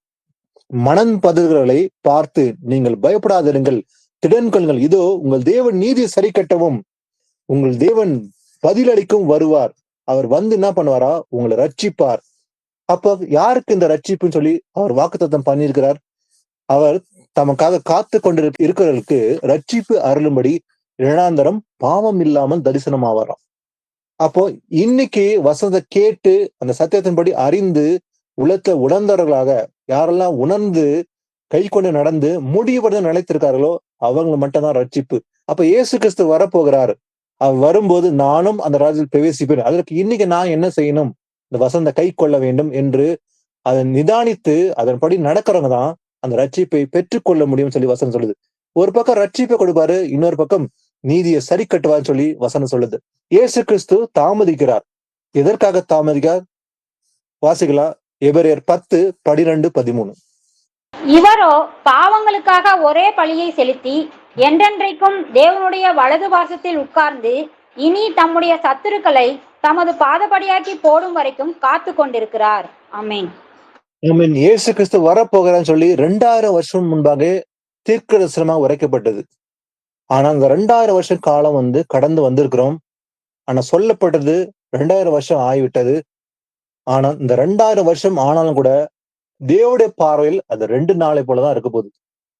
மனம் பதறுகிறவர்களை பார்த்து நீங்கள் பயப்படாதிருங்கள், திடன் கொள்ளுங்கள். இதோ உங்கள் தேவன் நீதி சரி கட்டவும் உங்கள் தேவன் பதிலளிக்கும் வருவார். அவர் என்ன பண்ணுவாரா? உங்களை ரட்சிப்பார். அப்ப யாருக்கு இந்த ரட்சிப்புன்னு சொல்லி அவர் வாக்குத்தத்தம் பண்ணியிருக்கிறார்? அவர் தமக்காக காத்து கொண்டு இருக்கிறவர்களுக்கு ரட்சிப்பு அருளும்படி 2ஆந்தரம் பாவம் இல்லாமல் தரிசனம் ஆவாராம். அப்போ இன்னைக்கு வசனத்தை கேட்டு அந்த சத்தியத்தின்படி அறிந்து உலகத்துல உணர்ந்தவர்களாக யாரெல்லாம் உணர்ந்து கை கொண்டு நடந்து முடிவுடன் நிலைத்திருக்கார்களோ அவங்க மட்டும்தான் ரட்சிப்பு. அப்ப இயேசு கிறிஸ்து வரப்போகிறார். அவர் வரும்போது நானும் அந்த ராஜ்யத்தில் பிரவேசிப்பேன். அதற்கு இன்னைக்கு நான் என்ன செய்யணும்? இந்த வசந்த கை கொள்ள வேண்டும் என்று அதை நிதானித்து அதன்படி நடக்கிறவங்க தான் அந்த ரட்சிப்பை பெற்றுக்கொள்ள முடியும் சொல்லி வசனம் சொல்லுது. ஒரு பக்கம் ரட்சிப்பை கொடுப்பாரு, இன்னொரு பக்கம் நீதியை சரி கட்டுவார்னு சொல்லி வசனம் சொல்லுது. இயேசு கிறிஸ்து தாமதிக்கிறார். எதற்காக தாமதிக்கிறார்? வாசிக்கலாம். எபிரேயர் 10:12-13. இவரோ பாவங்களுக்காக ஒரே பலியை செலுத்தி என்றென்றைக்கும் தேவனுடைய வலது பாசத்தில் உட்கார்ந்து இனி தம்முடைய சத்துருக்களை தமது பாதபடியாக்கி போடும் வரைக்கும் காத்து கொண்டிருக்கிறார். ஆமென். ஆமென். இயேசு கிறிஸ்து வரப்போகிறான்னு சொல்லி 2000 வருஷம் முன்பாக தீர்க்கதரிசனமாக உரைக்கப்பட்டது. ஆனா அந்த 2000 வருஷம் காலம் கடந்து வந்திருக்கிறோம். ஆனா சொல்லப்பட்டது 2000 வருஷம் ஆகிவிட்டது. ஆனா இந்த 2000 வருஷம் ஆனாலும் கூட தேவனுடைய பார்வையில் அது 2 நாளை போலதான் இருக்க போகுது.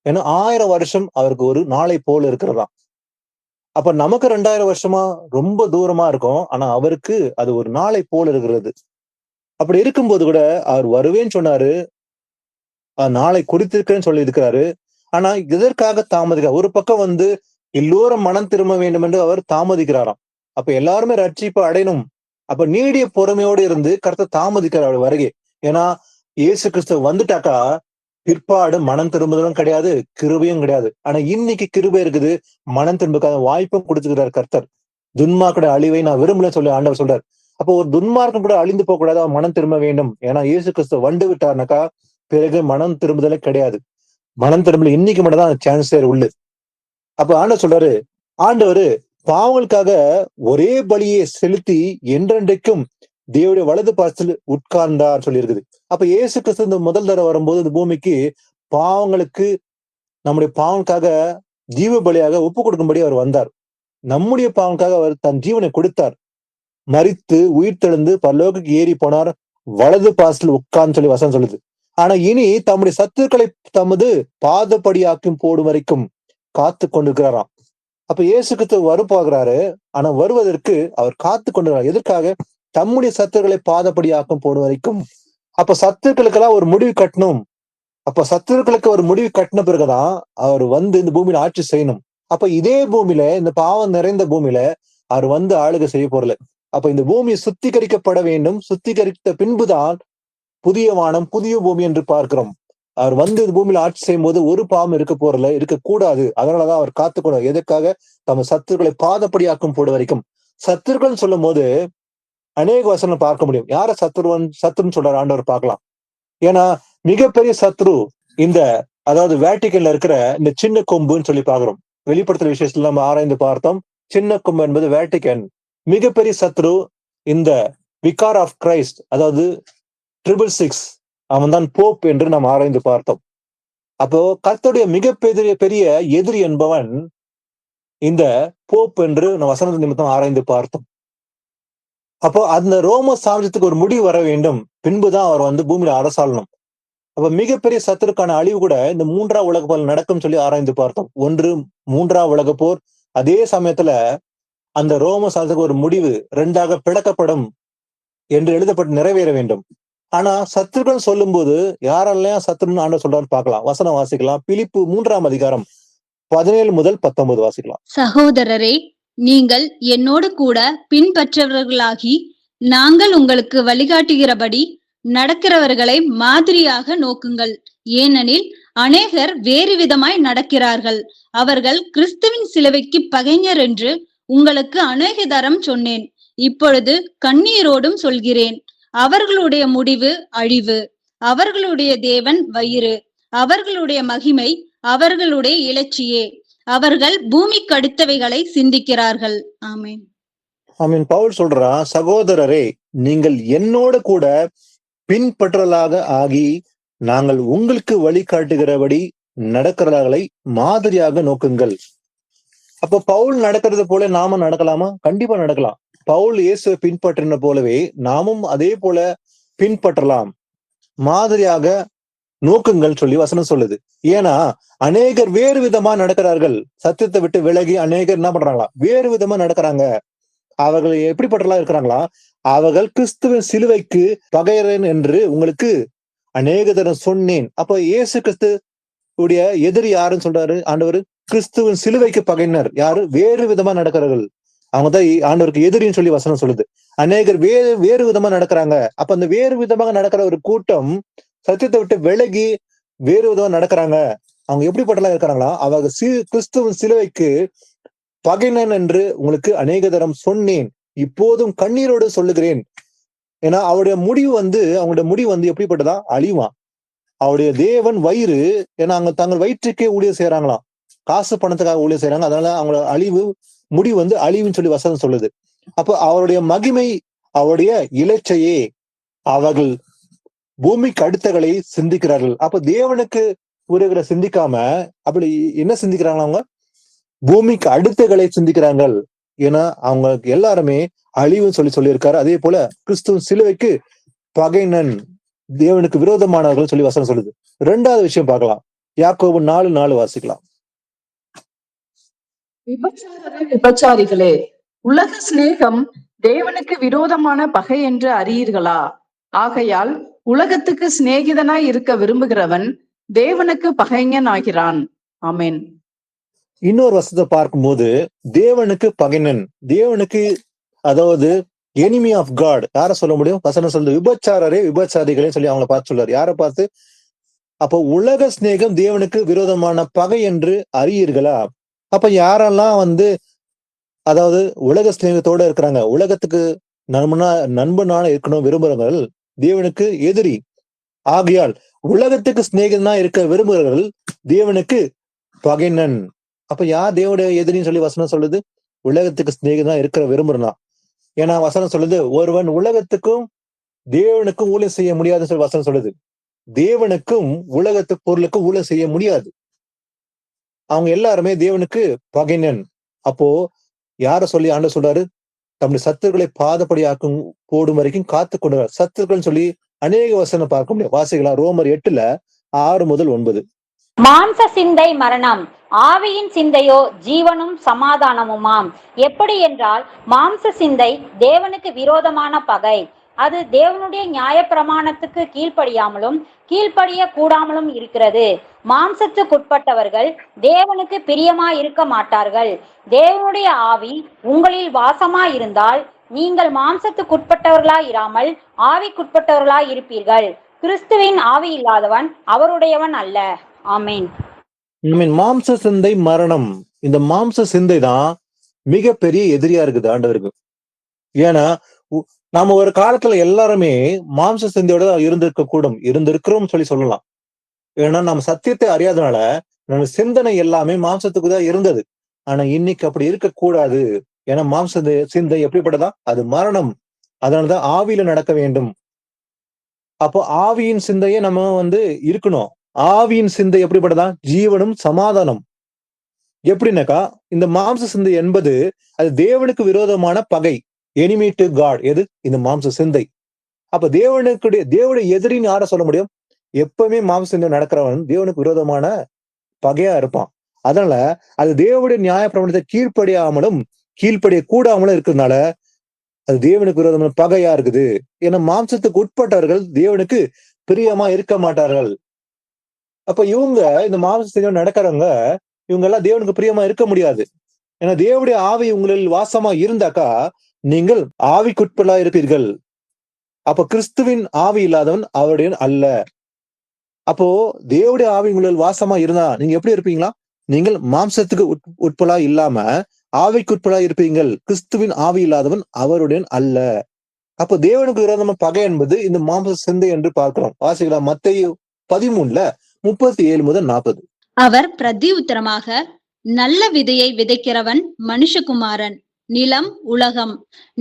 ஏன்னா 1000 வருஷம் அவருக்கு ஒரு நாளை போல இருக்கிறதா. அப்ப நமக்கு 2000 வருஷமா ரொம்ப தூரமா இருக்கும். ஆனா அவருக்கு அது ஒரு நாளை போல இருக்கிறது. அப்படி இருக்கும்போது கூட அவர் வருவேன்னு சொன்னாரு, நாளை குறித்திருக்கேன்னு சொல்லி இருக்கிறாரு. ஆனா இதற்காக தாமதிக்கிறார். ஒரு பக்கம் எல்லோரும் மனம் திரும்ப வேண்டும் என்று அவர் தாமதிக்கிறாராம். அப்ப எல்லாருமே ரட்சிப்பு அடையணும். அப்ப நீடிய பொறுமையோடு இருந்து கர்த்தர் தாமதிக்கிறார் வருகை. ஏன்னா இயேசு கிறிஸ்து வந்துட்டாக்கா பிற்பாடு மனம் திரும்புதலும் கிடையாது, கிருபையும் கிடையாது. ஆனா இன்னைக்கு கிருபை இருக்குது, மனம் திரும்புக்காத வாய்ப்பும் கொடுத்துக்கிறார் கர்த்தர். துன்மார்க்கோட அழிவை நான் விரும்பல சொல்லி ஆண்டவர் சொல்றார். அப்போ ஒரு துன்மார்க்கம் கூட அழிந்து போக கூடாது, அவன் மனம் திரும்ப வேண்டும். ஏன்னா இயேசு கிறிஸ்து வந்து விட்டார்னாக்கா பிறகு மனம் திரும்புதலே கிடையாது. மனம் திரும்பல இன்னைக்கு மட்டும் தான் சான்ஸ் உள்ளு. அப்ப ஆண்டவர் சொல்றாரு, ஆண்டவர் பாவங்களுக்காக ஒரே பலியை செலுத்தி என்றென்றைக்கும் தேவனுடைய வலது பாசத்தில் உட்கார்ந்தார் சொல்லி இருக்குது. அப்ப இயேசு கிறிஸ்து இந்த முதல் தடவை வரும்போது இந்த பூமிக்கு பாவங்களுக்கு நம்முடைய பாவங்களுக்காக ஜீவ பலியாக ஒப்பு கொடுக்கும்படி அவர் வந்தார். நம்முடைய பாவங்களுக்காக அவர் தன் ஜீவனை கொடுத்தார். மரித்து உயிர் தெழுந்து பரலோகத்துக்கு ஏறி போனார், வலது பாசத்தில் உட்கார்ந்து சொல்லி வசனம் சொல்லுது. ஆனா இனி தம்முடைய சத்துருக்களை தமது பாதப்படியாக்கும் போடும் வரைக்கும் காத்து கொண்டிருக்கிறாராம். அப்ப இயேசு கிறிஸ்து வரப்போகிறாரு. ஆனா வருவதற்கு அவர் காத்து கொண்டிருக்கிறார். எதற்காக? தம்முடைய சத்துருக்களை பாதப்படியாக்கும் போடும் வரைக்கும். அப்ப சத்துருக்களுக்கெல்லாம் ஒரு முடிவு கட்டணும். அப்ப சத்துருக்களுக்கு ஒரு முடிவு கட்டின பிறகுதான் அவர் வந்து இந்த பூமியில ஆட்சி செய்யணும். அப்ப இதே பூமியில, இந்த பாவம் நிறைந்த பூமியில அவர் வந்து ஆளுகை செய்ய போறல. அப்ப இந்த பூமி சுத்திகரிக்கப்பட வேண்டும். சுத்திகரித்த பின்புதான் புதிய வானம் புதிய பூமி என்று பார்க்கிறோம். அவர் வந்து இந்த பூமியில ஆட்சி செய்யும் போது ஒரு பாவம் இருக்க போறல, இருக்கக்கூடாது. அதனாலதான் அவர் காத்துக்கணும். எதற்காக? தம் சத்துருக்களை பாதப்படியாக்கும் போடு வரைக்கும். சத்துருக்கள் சொல்லும் போது அநேக வசனம் பார்க்க முடியும். யார சத்துருன்னு சொல்றாரு ஆண்டவர் பார்க்கலாம். ஏன்னா மிகப்பெரிய சத்ரு இந்த, அதாவது வேட்டிக்கன்ல இருக்கிற இந்த சின்ன கொம்புன்னு சொல்லி பாக்குறோம். வெளிப்படுத்துற விஷயத்துல நம்ம ஆராய்ந்து பார்த்தோம். சின்ன கொம்பு என்பது வேட்டிக்கன். மிகப்பெரிய சத்ரு இந்த விகார் ஆஃப் கிரைஸ்ட், அதாவது 666, அவன் தான் போப் என்று நாம் ஆராய்ந்து பார்த்தோம். அப்போ கர்த்தருடைய மிகப்பெரிய எதிரி என்பவன் இந்த போப் என்று நம்ம வசனத்து நிமித்தம் ஆராய்ந்து பார்த்தோம். அப்போ அந்த ரோம சாம்ராஜ்யத்துக்கு ஒரு முடிவு வர வேண்டும். பின்புதான் அவர் வந்து பூமியில அரசாளணும். அப்ப மிகப்பெரிய சத்துருக்கான அழிவு கூட இந்த 3ஆம் உலக போர் நடக்கும் சொல்லி ஆராய்ந்து பார்த்தோம். 3ஆம் உலக போர், அதே சமயத்துல அந்த ரோம சாம்ராஜ்யத்துக்கு ஒரு முடிவு 2ஆக பிளக்கப்படும் என்று எழுதப்பட்டு நிறைவேற வேண்டும். ஆனா சத்துருக்கள் சொல்லும் போது யாரெல்லாம் சத்துருன்னு ஆண்டவர் சொல்றான்னு பார்க்கலாம். வசனம் வாசிக்கலாம். பிலிப்பு 3ஆம் அதிகாரம் 17 முதல் 19 வாசிக்கலாம். சகோதரரே, நீங்கள் என்னோடு கூட பின்பற்றவர்களாகி நாங்கள் உங்களுக்கு வழிகாட்டுகிறபடி நடக்கிறவர்களை மாதிரியாக நோக்குங்கள். ஏனெனில் அநேகர் வேறு விதமாய் நடக்கிறார்கள். அவர்கள் கிறிஸ்துவின் சிலுவைக்கு பகைஞர் என்று உங்களுக்கு அநேக தரம் சொன்னேன். இப்பொழுது கண்ணீரோடும் சொல்கிறேன். அவர்களுடைய முடிவு அழிவு, அவர்களுடைய தேவன் வயிறு, அவர்களுடைய மகிமை அவர்களுடைய இலட்சியே. அவர்கள் பூமிக்கு அடுத்தவைகளை சிந்திக்கிறார்கள். ஆமென். ஆமீன். பவுல் சொல்றான், சகோதரரே, நீங்கள் என்னோட கூட பின்பற்றலாக ஆகி நாங்கள் உங்களுக்கு வழிகாட்டுகிறபடி நடக்கிறவர்களை மாதிரியாக நோக்குங்கள். அப்ப பவுல் நடக்கிறது போல நாம நடக்கலாமா? கண்டிப்பா நடக்கலாம். பவுல் இயேசுவை பின்பற்றின போலவே நாமும் அதே போல பின்பற்றலாம். மாதிரியாக நோக்குங்கள் சொல்லி வசனம் சொல்லுது. ஏன்னா அநேகர் வேறு விதமா நடக்கிறார்கள். சத்தியத்தை விட்டு விலகி அநேகர் என்ன பண்றாங்களா? வேறு விதமா நடக்கிறாங்க. அவர்கள் எப்படிப்பட்டலாம் இருக்கிறாங்களா? அவர்கள் கிறிஸ்துவின் சிலுவைக்கு பகையரன் என்று உங்களுக்கு அநேக தரம் சொன்னேன். அப்ப இயேசு கிறிஸ்து உடைய எதிரி யாருன்னு சொல்றாரு ஆண்டவர்? கிறிஸ்துவின் சிலுவைக்கு பகையினர் யாரு? வேறு விதமா நடக்கிறார்கள். அவங்கதான் ஆண்டவருக்கு எதிரின்னு சொல்லி வசனம் சொல்லுது. அநேகர் வேறு விதமா நடக்கிறாங்க. அப்ப அந்த வேறு விதமாக நடக்கிற ஒரு கூட்டம் சத்தியத்தை விட்டு விலகி வேறு விதமா நடக்கிறாங்க. அவங்க எப்படிப்பட்டலாம் இருக்கிறாங்களா? அவங்க கிறிஸ்துவின் சிலுவைக்கு பகைனன் என்று உங்களுக்கு அநேக தரம் சொன்னேன். இப்போதும் கண்ணீரோடு சொல்லுகிறேன். ஏன்னா அவருடைய முடிவு வந்து, அவங்களுடைய முடிவு வந்து எப்படிப்பட்டதா? அழிவான். அவருடைய தேவன் வயிறு. ஏன்னா அவங்க தங்கள் வயிற்றுக்கே ஊழியம் செய்யறாங்களாம். காசு பணத்துக்காக ஊழியம் செய்யறாங்க. அதனால அவங்களோட அழிவு முடிவு வந்து அழிவுன்னு சொல்லி வசனம் சொல்லுது. அப்ப அவருடைய மகிமை, அவருடைய இலச்சையே. அவர்கள் பூமிக்கு அடுத்தகளை சிந்திக்கிறார்கள். அப்ப தேவனுக்கு உரியவர்களை சிந்திக்காம அப்படி என்ன சிந்திக்கிறாங்களா? அவங்க பூமிக்கு அடுத்தகளை சிந்திக்கிறாங்க. ஏன்னா அவங்க எல்லாருமே அழிவுன்னு சொல்லியிருக்காரு. அதே போல கிறிஸ்துவின் சிலுவைக்கு பகைனன், தேவனுக்கு விரோதமானவர்கள் சொல்லி வசனம் சொல்லுது. 2வது விஷயம் பார்க்கலாம். யாக்கோபு 4:4 வாசிக்கலாம். விபச்சாரிகளே, உலக சிநேகம் தேவனுக்கு விரோதமான பகை என்று அறியீர்களா? ஆகையால் உலகத்துக்கு சிநேகிதனாய் இருக்க விரும்புகிறவன் தேவனுக்கு பகைஞன் ஆகிறான். ஆமென். இன்னொரு வசனத்தை பார்க்கும்போது தேவனுக்கு பகைனன், தேவனுக்கு, அதாவது எனிமி ஆஃப் காட் யார சொல்ல முடியும்? வசனம் சொல்லுது, விபச்சாரரே விபச்சாரிகளே சொல்லி அவங்களை பார்த்து சொல்றாரு. யாரை பார்த்து? அப்போ உலக சிநேகம் தேவனுக்கு விரோதமான பகை என்று அறியீர்களா? அப்ப யாரெல்லாம் வந்து, அதாவது உலக சிநேகத்தோட இருக்கிறாங்க, உலகத்துக்கு நண்பனான இருக்கணும் விரும்புகிறவர்கள் தேவனுக்கு எதிரி. ஆகையால் உலகத்துக்கு சிநேகிதனா இருக்க விரும்புகிறவர்கள் தேவனுக்கு பகைனன். அப்ப யார் தேவனுடைய எதிரின்னு சொல்லி வசனம் சொல்லுது? உலகத்துக்கு சிநேகிதனா இருக்கிற விரும்புறனா. ஏன்னா வசனம் சொல்லுது, ஒருவன் உலகத்துக்கும் தேவனுக்கும் ஊழியம் செய்ய முடியாதுன்னு சொல்லி வசனம் சொல்லுது. தேவனுக்கும் உலகத்து பொருளுக்கும் ஊழியம் செய்ய முடியாது. அவங்க எல்லாருமே தேவனுக்கு பகைனன். அப்போ யார சொல்லி ஆண்டவர் சொல்றாரு? தம்முடைய சத்துருக்களை பாதப்படியாக்கும் போடும் வரைக்கும் காத்து கொண்டார். சத்துருக்கள் சொல்லி அநேக வசனம் பார்க்க முடியும். வாசிக்கலாம். ரோமர் 8:6-9. மாம்ச சிந்தை மரணம், ஆவியின் சிந்தையோ ஜீவனும் சமாதானமுமாம். எப்படி என்றால், மாம்ச சிந்தை தேவனுக்கு விரோதமான பகை. அது தேவனுடைய நியாயப்பிரமாணத்துக்கு கீழ்ப்படியாமலும் கீழ்ப்படிய கூடாமலும் இருக்கிறது. மாம்சத்துக்குட்பட்டவர்கள் தேவனுக்கு பிரியமாய் இருக்க மாட்டார்கள். தேவனுடைய ஆவி உங்களில் வாசமாய் இருந்தால் நீங்கள் மாம்சத்துக்குட்பட்டவர்களாய் இராமல் ஆவிக்குட்பட்டவர்களாய் இருப்பீர்கள். கிறிஸ்துவின் ஆவி இல்லாதவன் அவருடையவன் அல்ல. ஆமீன். மாம்ச சிந்தை மரணம். இந்த மாம்ச சிந்தை தான் மிகப்பெரிய எதிரியா இருக்குது ஆண்டவருக்கு. ஏன்னா நாம ஒரு காலத்துல எல்லாருமே மாம்ச சிந்தையோட இருந்திருக்க கூடும், இருந்திருக்கிறோம் சொல்லலாம். ஏன்னா நம்ம சத்தியத்தை அறியாதனால நம்ம சிந்தனை எல்லாமே மாம்சத்துக்கு தான் இருந்தது. ஆனா இன்னைக்கு அப்படி இருக்கக்கூடாது. ஏன்னா மாம்ச சிந்தை எப்படிப்பட்டதா? அது மரணம். அதனாலதான் ஆவியில நடக்க வேண்டும். அப்போ ஆவியின் சிந்தையை நம்ம இருக்கணும். ஆவியின் சிந்தை எப்படிப்பட்டதா? ஜீவனும் சமாதானம். எப்படின்னாக்கா, இந்த மாம்ச சிந்தை என்பது அது தேவனுக்கு விரோதமான பகை. Enemy to God. எது? இந்த மாம்ச சிந்தை. அப்ப தேவனுடைய எதிரின்னு யார சொல்ல முடியும்? எப்பவுமே மாம்ச சிந்தை நடக்கிறவன் தேவனுக்கு விரோதமான பகையா இருப்பான். அதனால அது தேவனுடைய நியாய பிரமாணத்தை கீழ்ப்படிய கூடாமலும் இருக்கிறதுனால அது தேவனுக்கு விரோதமான பகையா இருக்குது. ஏன்னா மாம்சத்துக்கு உட்பட்டவர்கள் தேவனுக்கு பிரியமா இருக்க மாட்டார்கள். அப்ப இவங்க இந்த மாம்ச சிந்தை நடக்கிறவங்க இவங்க எல்லாம் தேவனுக்கு பிரியமா இருக்க முடியாது. ஏன்னா தேவனுடைய ஆவி உங்களில் வாசமா இருந்தாக்கா நீங்கள் ஆவிக்குட்பலா இருப்பீர்கள். அப்ப கிறிஸ்துவின் ஆவி இல்லாதவன் அவருடைய அல்ல. அப்போ தேவனுடைய ஆவி உங்களில் வாசமா இருந்தா நீங்க எப்படி இருப்பீங்களா? நீங்கள் மாம்சத்துக்கு உட்பலா இல்லாம ஆவிக்குட்பலா இருப்பீங்கள். கிறிஸ்துவின் ஆவி இல்லாதவன் அவருடைய அல்ல. அப்போ தேவனுக்கு விரோதமான பகை என்பது இந்த மாம்ச சிந்தை என்று பார்க்கிறோம். வாசிக்கலாம். மத்தேயு 13:37-40. அவர் பிரதி உத்தரமாக, நல்ல விதையை விதைக்கிறவன் மனுஷகுமாரன், நிலம் உலகம்.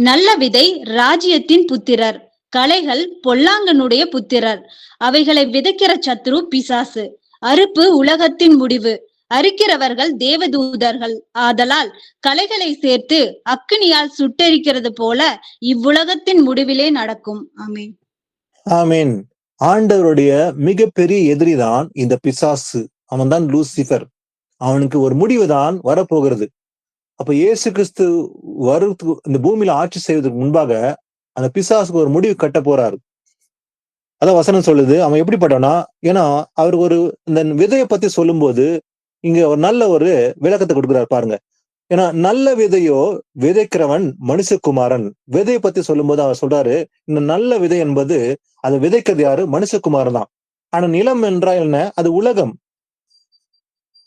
நல்ல விதை ராஜ்யத்தின் புத்திரர், களைகள் பொல்லாங்கனுடைய புத்திரர். அவைகளை விதைக்கிற சத்ரு பிசாசு. அறுப்பு உலகத்தின் முடிவு. அறுக்கிறவர்கள் தேவதூதர்கள். ஆதலால் களைகளை சேர்த்து அக்கினியால் சுட்டெரிக்கிறது போல இவ்வுலகத்தின் முடிவிலே நடக்கும். ஆமீன். ஆமீன். ஆண்டவருடைய மிகப்பெரிய எதிரிதான் இந்த பிசாசு. அவன் தான் லூசிபர். அவனுக்கு ஒரு முடிவு தான் வரப்போகிறது. அப்ப இயேசு கிறிஸ்து இந்த பூமியில ஆட்சி செய்வதற்கு முன்பாக அந்த பிசாசுக்கு ஒரு முடிவு கட்ட போறாரு. அதான் வசனம் சொல்லுது. அவன் எப்படிப்பட்டவனா? ஏன்னா அவருக்கு இந்த விதையை பத்தி சொல்லும் போது இங்க ஒரு நல்ல விளக்கத்தை கொடுக்குறாரு பாருங்க. ஏன்னா நல்ல விதையோ விதைக்கிறவன் மனுஷகுமாரன். விதையை பத்தி சொல்லும் போது அவர் சொல்றாரு, இந்த நல்ல விதை என்பது அதை விதைக்கிறது யாரு? மனுஷகுமாரன் தான். ஆனா நிலம் என்றால் என்ன? அது உலகம்.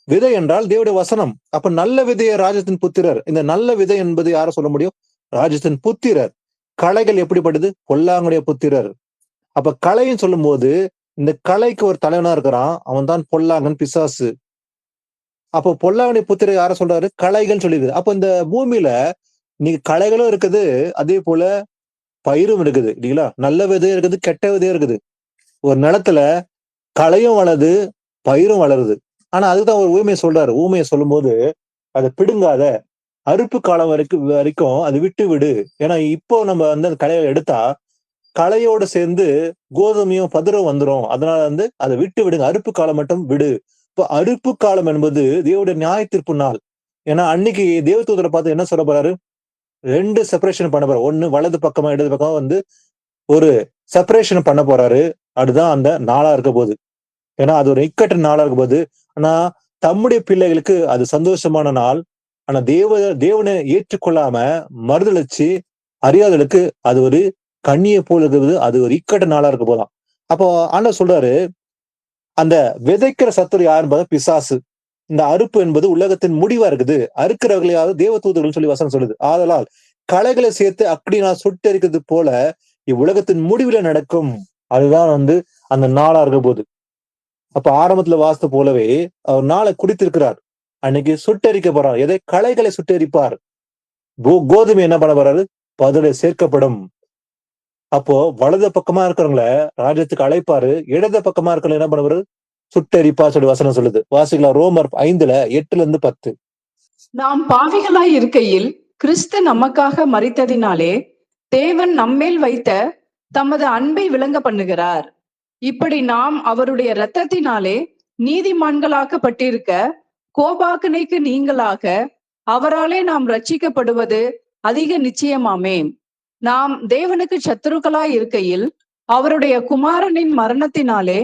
விதை என்றால் தேவனுடைய வசனம். அப்ப நல்ல விதைய ராஜ்யத்தின் புத்திரர். இந்த நல்ல விதை என்பது யார சொல்ல முடியும்? ராஜ்யத்தின் புத்திரர். களைகள் எப்படிப்பட்டது? பொல்லாங்குடைய புத்திரர். அப்ப களைன்னு சொல்லும் போது இந்த களைக்கு ஒரு தலைவனா இருக்கிறான். அவன் தான் பொல்லாங்கன், பிசாசு. அப்போ பொல்லாங்குடைய புத்திரர் யார சொல்றாரு? களைகள் சொல்லிடுது. அப்ப இந்த பூமியில நீங்க களைகளும் இருக்குது, அதே போல பயிரும் இருக்குது இல்லைங்களா? நல்ல விதையும் இருக்குது, கெட்ட விதையும் இருக்குது. ஒரு நிலத்துல களையும் வளருது, பயிரும் வளருது. ஆனா அதுதான் ஒரு ஊமையை சொல்றாரு. ஊமையை சொல்லும் போது அதை பிடுங்காத, அறுப்பு காலம் வரைக்கும் அது விட்டு விடு. ஏன்னா இப்போ நம்ம அந்த களையை எடுத்தா களையோட சேர்ந்து கோதுமையும் பதிரும் வந்துடும். அதனால அதை விட்டு விடுங்க, அறுப்பு காலம் மட்டும் விடு. இப்போ அறுப்பு காலம் என்பது தேவனுடைய நியாய தீர்ப்பு நாள். ஏன்னா அன்னைக்கு தேவதூதரை பார்த்து என்ன சொல்ல போறாரு? 2 செப்பரேஷன் பண்ண போறாரு. ஒண்ணு வலது பக்கமா இடது பக்கமா ஒரு செப்பரேஷன் பண்ண போறாரு. அதுதான் அந்த நாளா இருக்க போகுது. ஏன்னா அது ஒரு இக்கட்ட நாளா இருக்க போகுது. ஆனா தம்முடைய பிள்ளைகளுக்கு அது சந்தோஷமான நாள். ஆனா தேவனை ஏற்றுக்கொள்ளாம மறுதளிச்சு அறியாதலுக்கு அது ஒரு கண்ணியை போல இருக்குது. அது ஒரு இக்கட்ட நாளா இருக்க போதான். அப்போ ஆண்டவர் சொல்றாரு, அந்த விதைக்கிற சத்துரு யாருன்னு பிசாசு. இந்த அறுப்பு என்பது உலகத்தின் முடிவா இருக்குது. அறுக்கிறவர்களையாவது தேவதூதர்கள் சொல்லி வசனம் சொல்லுது. ஆதலால் களைகளை சேர்த்து அக்னியினால் சுட்டெரிக்கிறது போல இவ்வுலகத்தின் முடிவுல நடக்கும். அதுதான் அந்த நாளா இருக்க போகுது. அப்ப ஆரம்பத்துல வாஸ்து போலவே அவர் நாளை குடித்திருக்கிறார். அன்னைக்கு சுட்டெரிக்க போறார். எதை? களைகளை சுட்டெரிப்பார். கோதுமை என்ன பண்ண போறாரு? பதில சேர்க்கப்படும். அப்போ வலது பக்கமா இருக்கிறவங்கள ராஜ்யத்துக்கு அழைப்பாரு, இடது பக்கமா இருக்கிறவங்க என்ன பண்ணுவாரு? சுட்டெரிப்பா சொல்லி வசனம் சொல்லுது. வாசிக்கலாம். ரோமர் 5:8-10. நாம் பாவிகளாய் இருக்கையில் கிறிஸ்து நமக்காக மரித்ததினாலே தேவன் நம்மேல் வைத்த தமது அன்பை விளங்க பண்ணுகிறார். இப்படி நாம் அவருடைய இரத்தத்தினாலே நீதிமான்களாக்கப்பட்டிருக்க கோபாக்கனைக்கு நீங்களாக அவராலே நாம் ரட்சிக்கப்படுவது அதிக நிச்சயமாமே. நாம் தேவனுக்கு சத்துருக்களாய் இருக்கையில் அவருடைய குமாரனின் மரணத்தினாலே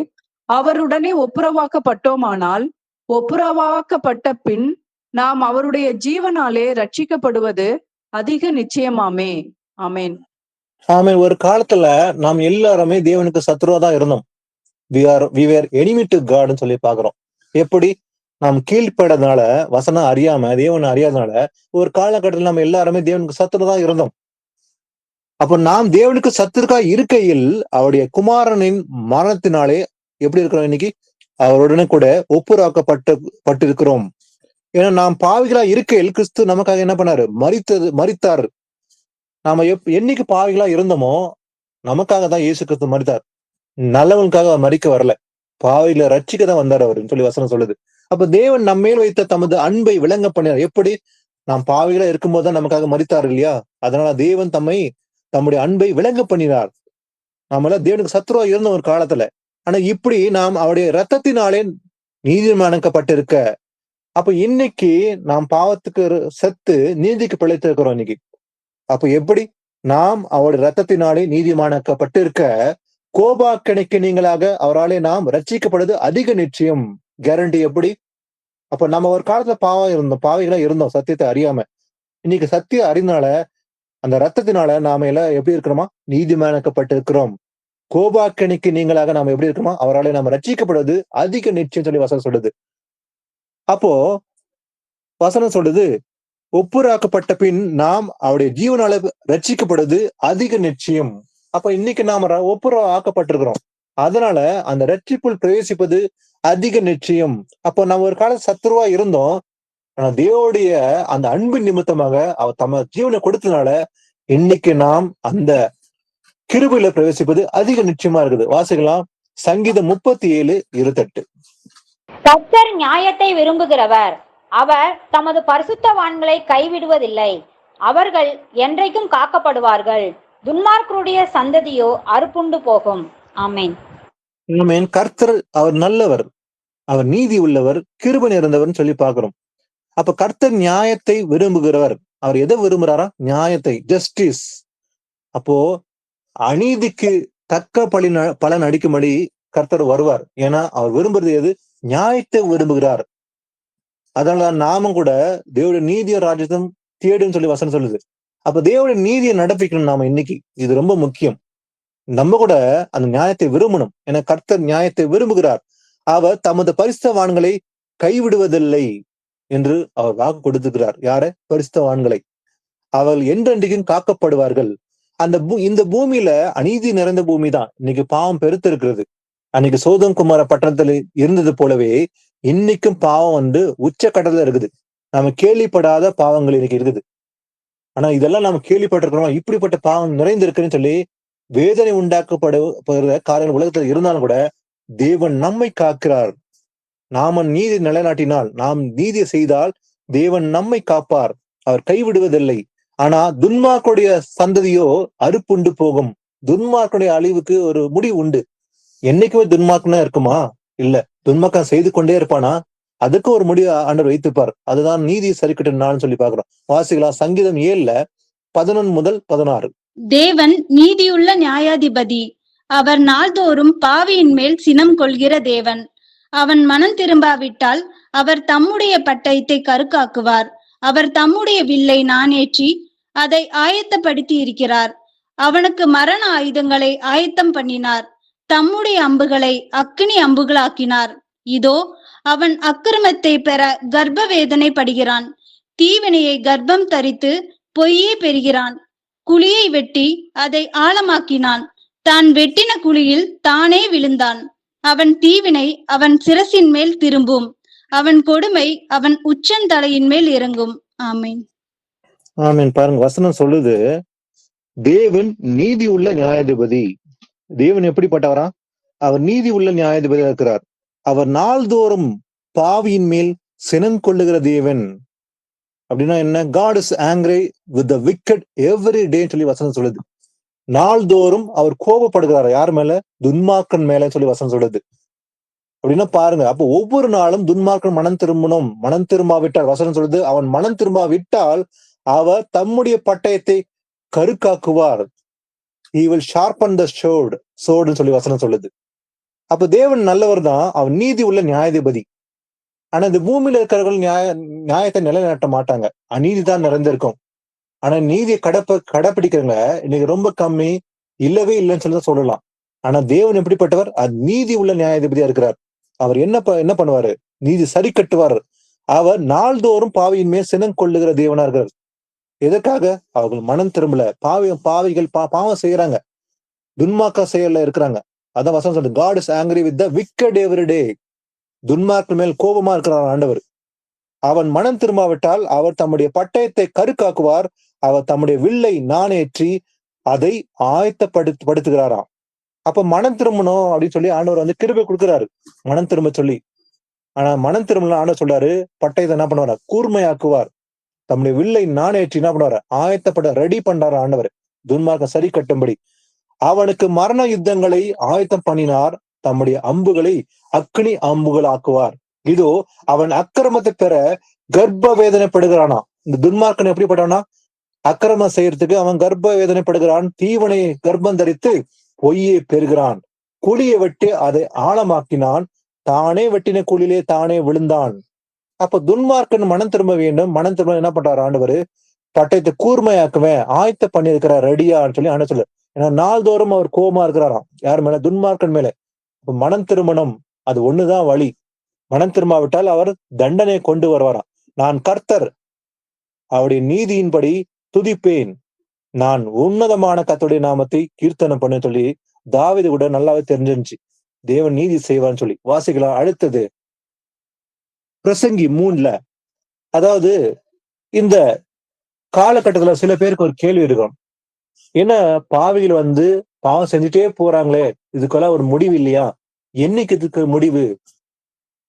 அவருடனே ஒப்புரவாக்கப்பட்டோமானால் ஒப்புரவாக்கப்பட்ட பின் நாம் அவருடைய ஜீவனாலே ரட்சிக்கப்படுவது அதிக நிச்சயமாமே. ஆமேன். ஆமென். ஒரு காலத்துல நாம் எல்லாருமே தேவனுக்கு சத்துருவா தான் இருந்தோம். we were enemy to God ன்னு சொல்லி பாக்குறோம். எப்படி? நாம் கீழ்ப்படனால, வசனம் அறியாம, தேவனை அறியாதனால ஒரு காலகட்டத்தில் நம்ம எல்லாருமே தேவனுக்கு சத்துருதான் இருந்தோம். அப்ப நாம் தேவனுக்கு சத்துருக்கா இருக்கையில் அவருடைய குமாரனின் மரணத்தினாலே எப்படி இருக்கிறோம்? இன்னைக்கு அவருடனே கூட ஒப்புராக்கப்பட்டிருக்கிறோம். ஏன்னா நாம் பாவிகளா இருக்கையில் கிறிஸ்து நமக்காக என்ன பண்ணாரு? மரித்தார். நாம என்னைக்கு பாவிகளா இருந்தோமோ நமக்காக தான் இயேசு கிறிஸ்து மரித்தார். நல்லவனுக்காக மரிக்க வரல, பாவிகளை ரட்சிக்க தான் வந்தார் அவருன்னு சொல்லி வசனம் சொல்லுது. அப்ப தேவன் நம்ம மேல் வைத்த தமது அன்பை விளங்க பண்ணினார். எப்படி? நாம் பாவிகளா இருக்கும்போது தான் நமக்காக மரித்தார் இல்லையா? அதனால தேவன் தம்முடைய அன்பை விளங்க பண்ணினார். நாமெல்லாம் தேவனுக்கு சத்துருவா இருந்த ஒரு காலத்துல, ஆனா இப்படி நாம் அவருடைய ரத்தத்தினாலே நீதிமானாக்கப்பட்டிருக்க, அப்ப இன்னைக்கு நாம் பாவத்துக்கு செத்து நீதிக்கு பிழைத்திருக்கிறோம் இன்னைக்கு. அப்ப எப்படி? நாம் அவருடைய ரத்தத்தினாலே நீதிமானாக்கப்பட்டிருக்க கோபாக்கணைக்கு நீங்களாக அவராலே நாம் ரட்சிக்கப்படுவது அதிக நிச்சயம், கேரண்டி. எப்படி? அப்ப நம்ம ஒரு காலத்துல பாவிகளா இருந்தோம் சத்தியத்தை அறியாம. இன்னைக்கு சத்தியம் அறிந்தால அந்த ரத்தத்தினால நாம எல்லாம் எப்படி இருக்கிறோமா? நீதிமானாக்கப்பட்டிருக்கிறோம். கோபாக்கணைக்கு நீங்களாக நாம எப்படி இருக்கிறோமா? அவராலே நாம் ரட்சிக்கப்படுவது அதிக நிச்சயம் சொல்லி வசனம் சொல்லுது. அப்போ வசனம் சொல்லுது, ஒப்புராக்கப்பட்ட பின் நாம் அவருடைய ஜீவனால ரட்சிக்கப்படுவது அதிக நிச்சயம். அப்ப இன்னைக்கு நாம ஆக்கப்பட்டிருக்கிறோம். அதனால அந்த ரட்சிப்புள் பிரவேசிப்பது அதிக நிச்சயம். அப்போ நம்ம ஒரு கால சத்துருவா இருந்தோம். ஆனா தேவனுடைய அந்த அன்பின் நிமித்தமாக அவர் தம ஜீவனை கொடுத்ததுனால இன்னைக்கு நாம் அந்த கிருபையில பிரவேசிப்பது அதிக நிச்சயமா இருக்குது. வாசிக்கலாம் சங்கீதம் 37:28. கர்த்தர் நியாயத்தை விரும்புகிறவர், அவர் தமது பரிசுத்தவான்களை கைவிடுவதில்லை. அவர்கள் என்றைக்கும் காக்கப்படுவார்கள். துன்மார்க்கருடைய சந்ததியோ அறுப்புண்டு போகும். ஆமேன். ஆமேன். கர்த்தர் அவர் நல்லவர், அவர் நீதி உள்ளவர், கிருபை நிறைந்தவர் சொல்லி பாக்குறோம். அப்ப கர்த்தர் நியாயத்தை விரும்புகிறவர். அவர் எதை விரும்புறாரா? நியாயத்தை, ஜஸ்டிஸ். அப்போ அநீதிக்கு தக்க பலன் அடிக்கும்படி கர்த்தர் வருவார். ஏன்னா அவர் விரும்புறது எது? நியாயத்தை விரும்புகிறார். அதனால நாமும் கூட தேவனுடைய நீதிய ராஜ்யத்தும் தேடுன்னு சொல்லி வசனம் சொல்லுது. அப்ப தேவனுடைய நீதியை நடப்பிக்கணும் நாம இன்னைக்கு. இது ரொம்ப முக்கியம். நம்ம கூட அந்த நியாயத்தை விரும்பணும். ஏன்னா கர்த்தர் நியாயத்தை விரும்புகிறார். அவர் தமது பரிசுத்தவான்களை கைவிடுவதில்லை என்று அவர் வாக்கு கொடுத்துக்கிறார். யார? பரிசுத்தவான்களை. அவர்கள் என்றென்றைக்கும் காக்கப்படுவார்கள். இந்த பூமியில அநீதி நிறைந்த பூமி தான். இன்னைக்கு பாவம் பெருத்து இருக்கிறது. அன்னைக்கு சோதம் குமார பட்டணத்துல இருந்தது போலவே இன்னைக்கும் பாவம் உச்சக்கட்டத்துல இருக்குது. நாம கேள்விப்படாத பாவங்கள் இன்னைக்கு இருக்குது. ஆனா இதெல்லாம் நாம கேள்விப்பட்டிருக்கிறோம். இப்படிப்பட்ட பாவம் நிறைந்திருக்குன்னு சொல்லி வேதனை உண்டாக்கப்படுகிற காரியங்கள் உலகத்துல இருந்தாலும் கூட தேவன் நம்மை காக்கிறார். நாம நீதி நிலைநாட்டினால், நாம் நீதியை செய்தால் தேவன் நம்மை காப்பார். அவர் கைவிடுவதில்லை. ஆனா துன்மார்க்குடைய சந்ததியோ அறுப்புண்டு போகும். துன்மார்க்குடைய அழிவுக்கு ஒரு முடிவு உண்டு. என்னைக்குமே துன்மார்க்கனா இருக்குமா? இல்ல. துன்மார்க்கம் செய்து கொண்டே இருப்பானா? அதுக்கு ஒரு முடிவு ஆண்டவர் வைத்துப்பார். அதுதான் நீதி சரிக்கட்டும் நாள்னு சொல்லி பாக்குறோம். வாசிக்கலாம் சங்கீதம் 7:11-16. தேவன் நீதியுள்ள நியாயாதிபதி. அவர் நாள்தோறும் பாவியின் மேல் சினம் கொள்கிற தேவன். அவன் மனம் திரும்பாவிட்டால் அவர் தம்முடைய பட்டயத்தை கருக்காக்குவார். அவர் தம்முடைய வில்லை நாணேற்றி அதை ஆயத்தப்படுத்தி இருக்கிறார். அவனுக்கு மரண ஆயுதங்களை ஆயத்தம் பண்ணினார். தம்முடைய அம்புகளை அக்கினி அம்புகளாக்கினார். இதோ அவன் அக்கிரமத்தை பெற கர்ப்ப வேதனை படுகிறான். தீவினையை கர்ப்பம் தரித்து பொய்யே பெறுகிறான். குழியை வெட்டி அதை ஆழமாக்கினான். தான் வெட்டின குழியில் தானே விழுந்தான். அவன் தீவினை அவன் சிரசின் மேல் திரும்பும். அவன் கொடுமை அவன் உச்சந்தலையின் மேல் இறங்கும். ஆமீன். ஆமீன். பாருங்க, வசனம் சொல்லுது, தேவன் நீதி உள்ள நியாயாதிபதி. தேவன் எப்படிப்பட்டவரா? அவர் நீதி உள்ள நியாயாதிபதியா இருக்கிறார். அவர் நாள்தோறும் பாவியின் மேல் சினம் கொள்ளுகிற தேவன். அப்படின்னா என்ன? God is angry with the wicked every day சொல்லி வசனம் சொல்லுது. நாள்தோறும் அவர் கோபப்படுகிறார். யார் மேல? துன்மார்க்கன் மேல சொல்லி வசனம் சொல்லுது. அப்படின்னா பாருங்க, அப்போ ஒவ்வொரு நாளும் துன்மார்க்கன் மனம் திரும்பணும். மனம் திரும்பாவிட்டால் வசனம் சொல்லுது, அவன் மனம் திரும்பாவிட்டால் அவர் தம்முடைய பட்டயத்தை கருக்காக்குவார். he will sharpen the sword சொல்லி வசனம் சொல்லுது. அப்ப தேவன் நல்லவர் தான், அவன் நீதி உள்ள நியாயாதிபதி. ஆனா இந்த பூமியில இருக்கிறவர்கள் நியாயத்தை நிலைநாட்ட மாட்டாங்க, அநீதி தான் நிறைந்திருக்கும். ஆனா நீதியை கடைப்பிடிக்கிறவங்க இன்னைக்கு ரொம்ப கம்மி, இல்லவே இல்லைன்னு சொல்லி சொல்லலாம். ஆனா தேவன் எப்படிப்பட்டவர்? அது நீதி உள்ள நியாயாதிபதியா இருக்கிறார். அவர் என்ன பண்ணுவாரு? நீதி சரி கட்டுவார். அவர் நாள்தோறும் பாவியின் மேல் சினம் கொள்ளுகிற தேவனா இருக்கிறார். எதற்காக? அவர்கள் மனம் திரும்பல. பாவிகள் பாவம் செய்யறாங்க, துன்மார்க்க செயல்ல இருக்கிறாங்க. அதான் வசனம் சொல்றது, God is angry with the wicked every day. துன்மார்க்க மேல் கோபமா இருக்கிறார் ஆண்டவர். அவன் மனம் திரும்பாவிட்டால் அவர் தம்முடைய பட்டயத்தை கருக்காக்குவார். அவர் தம்முடைய வில்லை நாணேற்றி அதை ஆயத்தப்படுத்துகிறாராம். அப்ப மனம் திரும்பணும் அப்படின்னு சொல்லி ஆண்டவர் கிருபை கொடுக்கிறாரு, மனம் திரும்ப சொல்லி. ஆனா மனம் திரும்பல ஆண்டவர் சொல்றாரு, பட்டயத்தை என்ன பண்ணுவாரா? கூர்மையாக்குவார். தம்முடைய வில்லை நாணேற்றி என்ன பண்ணுவாரு? ஆயத்தப்பட ரெடி பண்றாரு ஆண்டவர், துன்மார்க்கம் சரி கட்டும்படி. அவனுக்கு மரண யுத்தங்களை ஆயத்தம் பண்ணினார், தம்முடைய அம்புகளை அக்னி அம்புகள் ஆக்குவார். இதோ அவன் அக்கிரமத்தை பெற கர்ப்ப வேதனைப்படுகிறானா. இந்த துன்மார்க்கன் எப்படிப்பட்டவனா? அக்கிரமம் செய்யறதுக்கு அவன் கர்ப்ப வேதனைப்படுகிறான். தீவனை கர்ப்பம் தரித்து பொய்யை பெறுகிறான். குழியை வெட்டி அதை ஆழமாக்கினான். தானே வெட்டின குழியிலே தானே விழுந்தான். அப்ப துன்மார்க்கன் மனம் திரும்ப வேண்டும். மனம் திரும்ப என்ன பண்றாரு ஆண்டவர்? பட்டயத்தை கூர்மையாக்குவேன், ஆயத்த பண்ணியிருக்கிறார், ரெடியான்னு சொல்லி ஆண்டு சொல்லு. ஏன்னா நாள்தோறும் அவர் கோபமா இருக்கிறாராம். யார் மேல? துன்மார்க்கன் மேல. இப்ப மனம் திருமணம் அது ஒண்ணுதான் வழி. மனம் திரும்பாவிட்டால் அவர் தண்டனை கொண்டு வருவாராம். நான் கர்த்தர், அவருடைய நீதியின்படி துதிப்பேன், நான் உன்னதமான கர்த்தருடைய நாமத்தை கீர்த்தனம் பண்ண சொல்லி தாவீது கூட நல்லாவே தெரிஞ்சிருந்துச்சு, தேவன் நீதி செய்வான்னு சொல்லி. வாசிக்கலாம். அடுத்தது பிரசங்கி 3. அதாவது இந்த காலகட்டத்துல சில பேருக்கு ஒரு கேள்வி இருக்கும், என்ன பாவிகள் பாவம் செஞ்சுட்டே போறாங்களே, இதுக்கெல்லாம் ஒரு முடிவு இல்லையா? என்னைக்கு இதுக்கு முடிவு?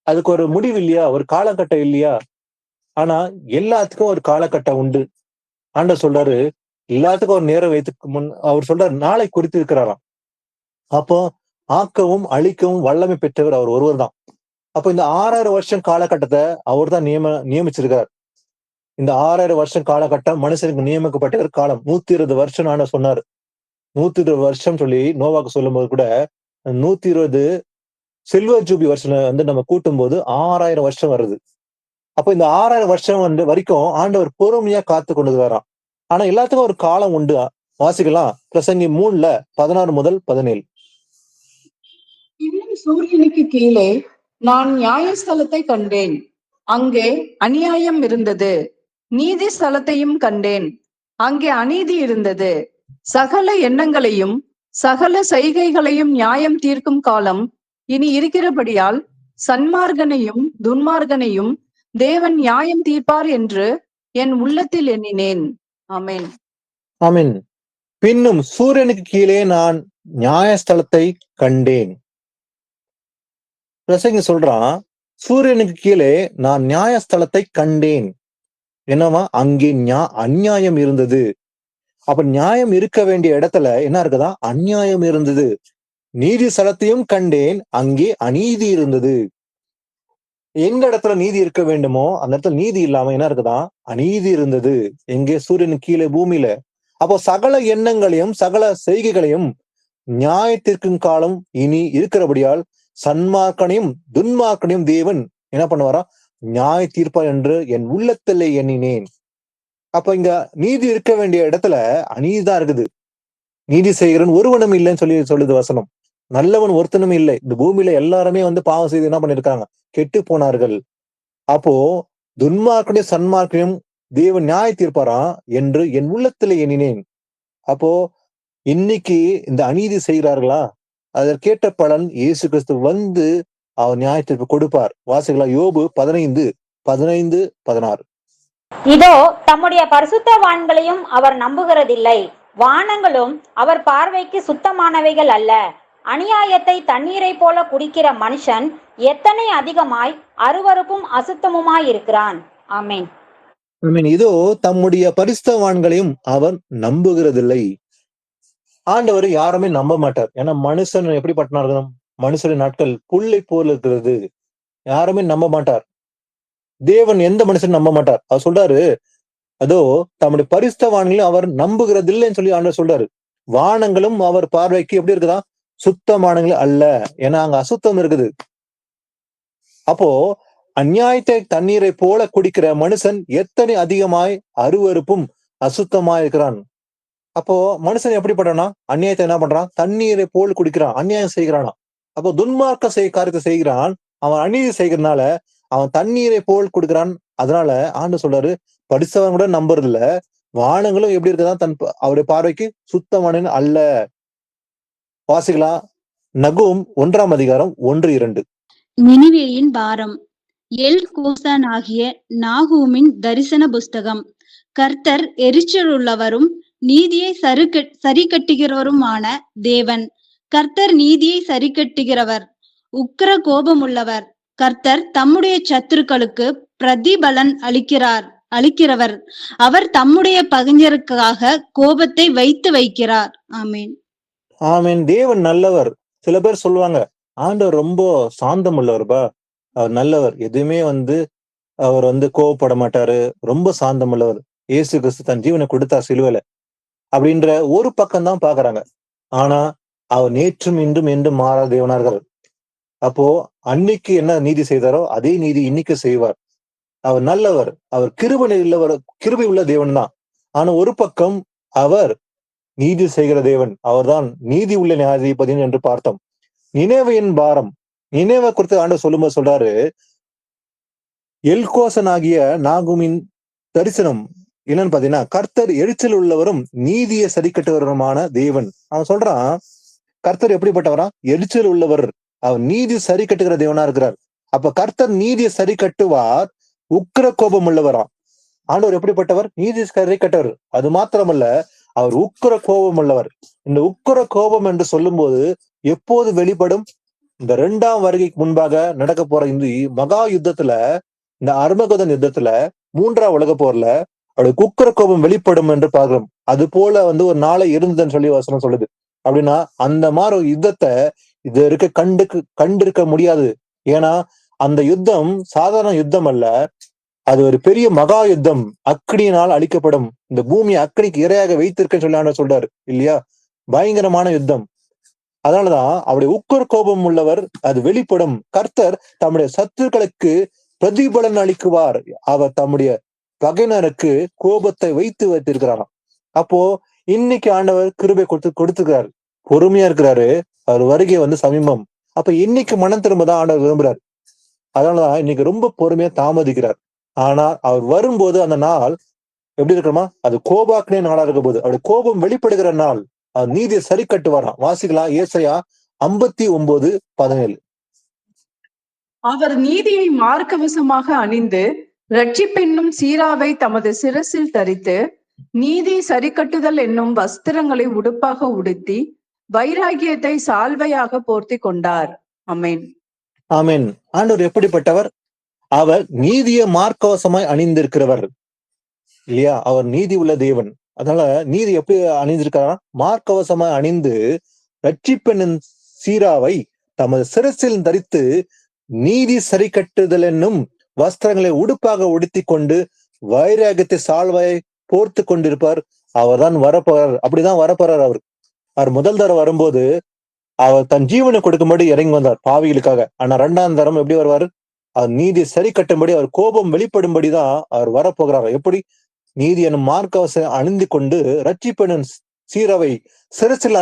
அதுக்கு ஒரு முடிவு இல்லையா? ஒரு காலகட்டம் இல்லையா? ஆனா எல்லாத்துக்கும் ஒரு காலகட்டம் உண்டு. ஆண்டவர் சொல்றாரு, எல்லாத்துக்கும் ஒரு நேரம் வைத்துக்கு முன் அவர் சொல்றாரு, நாளை குறித்து இருக்கிறாராம். அப்போ ஆக்கவும் அழிக்கவும் வல்லமை பெற்றவர் அவர் ஒருவர் தான். அப்போ இந்த 6000 வருஷம் காலகட்டத்தை அவர் தான் நியமிச்சிருக்கார். இந்த 6000 வருஷம் காலகட்டம் மனுஷனுக்கு நியமிக்கப்பட்ட காலம். 120 வருஷம் ஆண்டவர் சொன்னாரு. 120 வருஷம் சொல்லி நோவாக்கு சொல்லும் போது கூட 120 சில்வர் ஜூபி வருஷம் நம்ம கூட்டும் போது 6000 வருஷம் வருது. அப்போ இந்த 6000 வருஷம் வரைக்கும் ஆண்டவர் பொறுமையா காத்து கொண்டு வரான். ஆனா எல்லாத்துக்கும் ஒரு காலம் உண்டு. வாசிக்கலாம். பிரசங்கி 3 16 முதல் 17. இன்னும் சூரியனுக்கு கீழே நான் நியாயஸ்தலத்தை கண்டேன், அங்கே அநியாயம் இருந்தது. நீதி ஸ்தலத்தையும் கண்டேன், அங்கே அநீதி இருந்தது. சகல எண்ணங்களையும் சகல செய்கைகளையும் நியாயம் தீர்க்கும் காலம் இனி இருக்கிறபடியால் சன்மார்கனையும் துன்மார்கனையும் தேவன் நியாயம் தீர்ப்பார் என்று என் உள்ளத்தில் எண்ணினேன். ஆமென். ஆமென். பின்னும் சூரியனுக்கு கீழே நான் நியாயஸ்தலத்தை கண்டேன். பிரசங்கி சொல்றான், சூரியனுக்கு கீழே நான் நியாயஸ்தலத்தை கண்டேன். என்னவா? அங்கே அநியாயம் இருந்தது. அப்ப நியாயம் இருக்க வேண்டிய இடத்துல என்ன இருக்குதா? அநியாயம் இருந்தது. நீதி ஸ்தலத்தையும் கண்டேன், அங்கே அநீதி இருந்தது. எந்த இடத்துல நீதி இருக்க வேண்டுமோ அந்த இடத்துல நீதி இல்லாம என்ன இருக்குதா? அநீதி இருந்தது. எங்கே? சூரியனுக்கு கீழே, பூமியில. அப்போ சகல எண்ணங்களையும் சகல செய்கைகளையும் நியாயத்திற்கும் காலம் இனி இருக்கிறபடியால் சன்மார்க்கனையும் துன்மார்க்கனையும் தேவன் என்ன பண்ணுவாரா? நியாய தீர்ப்பார் என்று என் உள்ளத்திலே எண்ணினேன். அப்ப இங்க நீதி இருக்க வேண்டிய இடத்துல அநீதிதான் இருக்குது. நீதி செய்கிறன் ஒருவனும் இல்லைன்னு சொல்லுது வசனம். நல்லவன் ஒருத்தனும் இல்லை. இந்த பூமியில எல்லாருமே பாவம் செய்து என்ன பண்ணிருக்காங்க? கெட்டு போனார்கள். அப்போ துன்மார்க்கனையும் சன்மார்க்கனையும் தேவன் நியாய தீர்ப்பாரா என்று என் உள்ளத்திலே எண்ணினேன். அப்போ இன்னைக்கு இந்த அநீதி செய்கிறார்களா? அதற்கேற்ற பலன் இயேசு கிறிஸ்து அவர் நியாய தீர்ப்பு கொடுப்பார். வாசிகளா. யோபு 15:16. இதோ தம்முடைய பரிசுத்தவான்களையும் அவர் நம்புகிறதில்லை, வானங்களும் அவர் பார்வைக்கு சுத்தமானவைகள் அல்ல. அநியாயத்தை தண்ணீரை போல குடிக்கிற மனுஷன் எத்தனை அதிகமாய் அருவருப்பும் அசுத்தமுமாய் இருக்கிறான். ஆமென். இதோ தம்முடைய பரிசுத்தவான்களையும் அவர் நம்புகிறதில்லை. ஆண்டவர் யாருமே நம்ப மாட்டார். ஏன்னா மனுஷன் எப்படிப்பட்டனா இருக்கணும்? மனுஷரின் நாட்கள் புல்லை போல இருக்கிறது. யாருமே நம்ப மாட்டார். தேவன் எந்த மனுஷன் நம்ப மாட்டார். அவர் சொல்றாரு, அதோ தம்முடைய பரிசுத்தவான்களையும் அவர் நம்புகிறதில்லைன்னு சொல்லி ஆண்டவர் சொல்றாரு. வானங்களும் அவர் பார்வைக்கு எப்படி இருக்குதா? சுத்தமானங்களே அல்ல. ஏன்னா அங்க அசுத்தம் இருக்குது. அப்போ அநியாயத்தை தண்ணீரை போல குடிக்கிற மனுஷன் எத்தனை அதிகமாய் அருவருப்பும் அசுத்தமாய் இருக்கிறான். அப்போ மனுஷன் எப்படிப்பட்டானா? அநியாயத்தை என்ன பண்றான்? தண்ணீரை போல் குடிக்கிறான், அநியாயம் செய்கிறானா. அப்போ துன்மார்க்க காரியத்தை செய்கிறான். அவன் அநீதி செய்கிறதுனால அவன் தண்ணீரை போல் குடுக்கிறான். அதனால ஆண்டு சொல்றாரு, படிச்சவன் கூட நம்புறது இல்ல. வானங்களும் எப்படி இருக்குதான் அவருடைய பார்வைக்கு சுத்தமான அல்ல. வாசிக்கலாம். நகூம் 1 அதிகாரம் 1-2. நினிவேயின் பாரம். எல் கோசான் ஆகிய நாகூமின் தரிசன புஸ்தகம். கர்த்தர் எரிச்சலுள்ளவரும் நீதியை சரிக்கட்டுகிறவருமான தேவன். கர்த்தர் நீதியை சரிக்கட்டுகிறவர், உக்கிர கோபமுள்ளவர். கர்த்தர் தம்முடைய சத்துருக்களுக்கு பிரதிபலன் அளிக்கிறவர். அவர் தம்முடைய பகைஞருக்காக கோபத்தை வைக்கிறார். ஆமேன். ஆமேன். தேவன் நல்லவர். சில பேர் சொல்லுவாங்க, ஆண்டவர் ரொம்ப சாந்தம் உள்ளவர்பா, அவர் நல்லவர், எதுவுமே அவர் கோவப்பட மாட்டாரு, ரொம்ப சாந்தம் உள்ளவர், இயேசு கிறிஸ்து தன் ஜீவனை கொடுத்தார் சிலுவையில அப்படின்ற ஒரு பக்கம் தான் பாக்குறாங்க. ஆனா அவர் நேற்றும் இன்றும் என்றும் மாறாத தேவனார்கள். அப்போ அன்னைக்கு என்ன நீதி செய்தாரோ அதே நீதி இன்னைக்கு செய்வார். அவர் நல்லவர், அவர் கிருபை உள்ள தேவன் தான். ஆனா ஒரு பக்கம் அவர் நீதி செய்கிற தேவன், அவர்தான் நீதி உள்ள நியாயாதிபதி என்று பார்த்தோம். நினைவையின் பாரம். நினைவை குறித்து ஆண்டவர் சொல்லும்போது சொல்றாரு, எல்கோசன் ஆகிய நாகூமின் தரிசனம் என்னன்னு பாத்தீங்கன்னா, கர்த்தர் எரிச்சல் உள்ளவரும் நீதியை சரிக்கட்டுவருமான தேவன். அவன் சொல்றான், கர்த்தர் எப்படிப்பட்டவரா? எரிச்சல் உள்ளவர், அவர் நீதி சரி கட்டுகிற தேவனா இருக்கிறார். அப்ப கர்த்தர் நீதியை சரி கட்டுவார், உக்கிர கோபம் உள்ளவரா. ஆண்டவர் எப்படிப்பட்டவர்? நீதி சரி கட்டவர். அது மாத்திரமல்ல, அவர் உக்கிர கோபம் உள்ளவர். இந்த உக்கிர கோபம் என்று சொல்லும் போது எப்போது வெளிப்படும்? இந்த 2ஆம் வருகைக்கு முன்பாக நடக்க போற இந்த மகா யுத்தத்துல, இந்த அர்மகதன் யுத்தத்துல, 3ஆம் உலக போர்ல அவருடைய உக்கிர கோபம் வெளிப்படும் என்று பார்க்கிறோம். அது போல ஒரு நாளை இருந்ததுன்னு சொல்லி வசனம் சொல்லுது. அப்படின்னா அந்த மாதிரி ஒரு யுத்தத்தை இது இருக்க கண்டிருக்க முடியாது. ஏன்னா அந்த யுத்தம் சாதாரண யுத்தம் அல்ல, அது ஒரு பெரிய மகா யுத்தம். அக்னியினால் அழிக்கப்படும், இந்த பூமியை அக்னிக்கு இரையாக வைத்திருக்கேன்னு சொல்லி சொல்றாரு இல்லையா? பயங்கரமான யுத்தம். அதனாலதான் அவருடைய உக்கிர கோபம் உள்ளவர், அது வெளிப்படும். கர்த்தர் தம்முடைய சத்துருக்களுக்கு பிரதிபலன் அளிக்குவார், அவர் தம்முடைய பகையினருக்கு கோபத்தை வைத்திருக்கிறாராம். அப்போ இன்னைக்கு ஆண்டவர் கிருபை கொடுத்துக்கிறாரு, பொறுமையா இருக்கிறாரு, அவர் வருகை சமீபம். அப்ப இன்னைக்கு மனம் திரும்பதான் ஆண்டவர் விரும்புறாரு. அதனாலதான் இன்னைக்கு ரொம்ப பொறுமையா தாமதிக்கிறார். ஆனா அவர் வரும்போது அந்த நாள் எப்படி இருக்கணுமா? அது கோபாக்னே நாளா இருக்க போது, அவருடைய கோபம் வெளிப்படுகிற நாள், அவர் நீதியை சரி கட்டுவாராம். வாசிக்கலாம். ஏசாயா 59:17. அவர் நீதியை மார்க்கவசமாக அணிந்து இரட்சிப்பென்னும் சீராவை தமது சிரசில் தரித்து நீதி சரிக்கட்டுதல் என்னும் வஸ்திரங்களை உடுப்பாக உடுத்தி வைராகியத்தை சால்வையாக போர்த்தி கொண்டார். அமேன். ஆமேன். ஆண்டவர் எப்படிப்பட்டவர்? அவர் நீதியை மார்க்கவசமாய் அணிந்திருக்கிறவர் இல்லையா? அவர் நீதி உள்ள தேவன். அதனால நீதி எப்படி அணிந்திருக்கிறாரா? மார்க்கவசமாய் அணிந்து இரட்சிப்பென்னும் சீராவை தமது சிரசில் தரித்து நீதி சரி கட்டுதல் என்னும் வஸ்திரங்களை உடுப்பாக உடுத்தி கொண்டு வைராகியத்தை சால்வாயை போர்த்து கொண்டிருப்பார். அவர் தான் வரப்போறார். அப்படிதான் வரப்போறார். அவர் முதல் தரம் வரும்போது அவர் தன் ஜீவனை கொடுக்கும்படி இறங்கி வந்தார் பாவிகளுக்காக. ஆனா 2ஆம் தரம் எப்படி வருவார்? அவர் நீதி சரி கட்டும்படி, அவர் கோபம் வெளிப்படும்படிதான் அவர் வரப்போகிறார். எப்படி? நீதி எனும் மார்க்கவசம் அணிந்து கொண்டு இரட்சிப்பெனும் சீராவை சிரசில்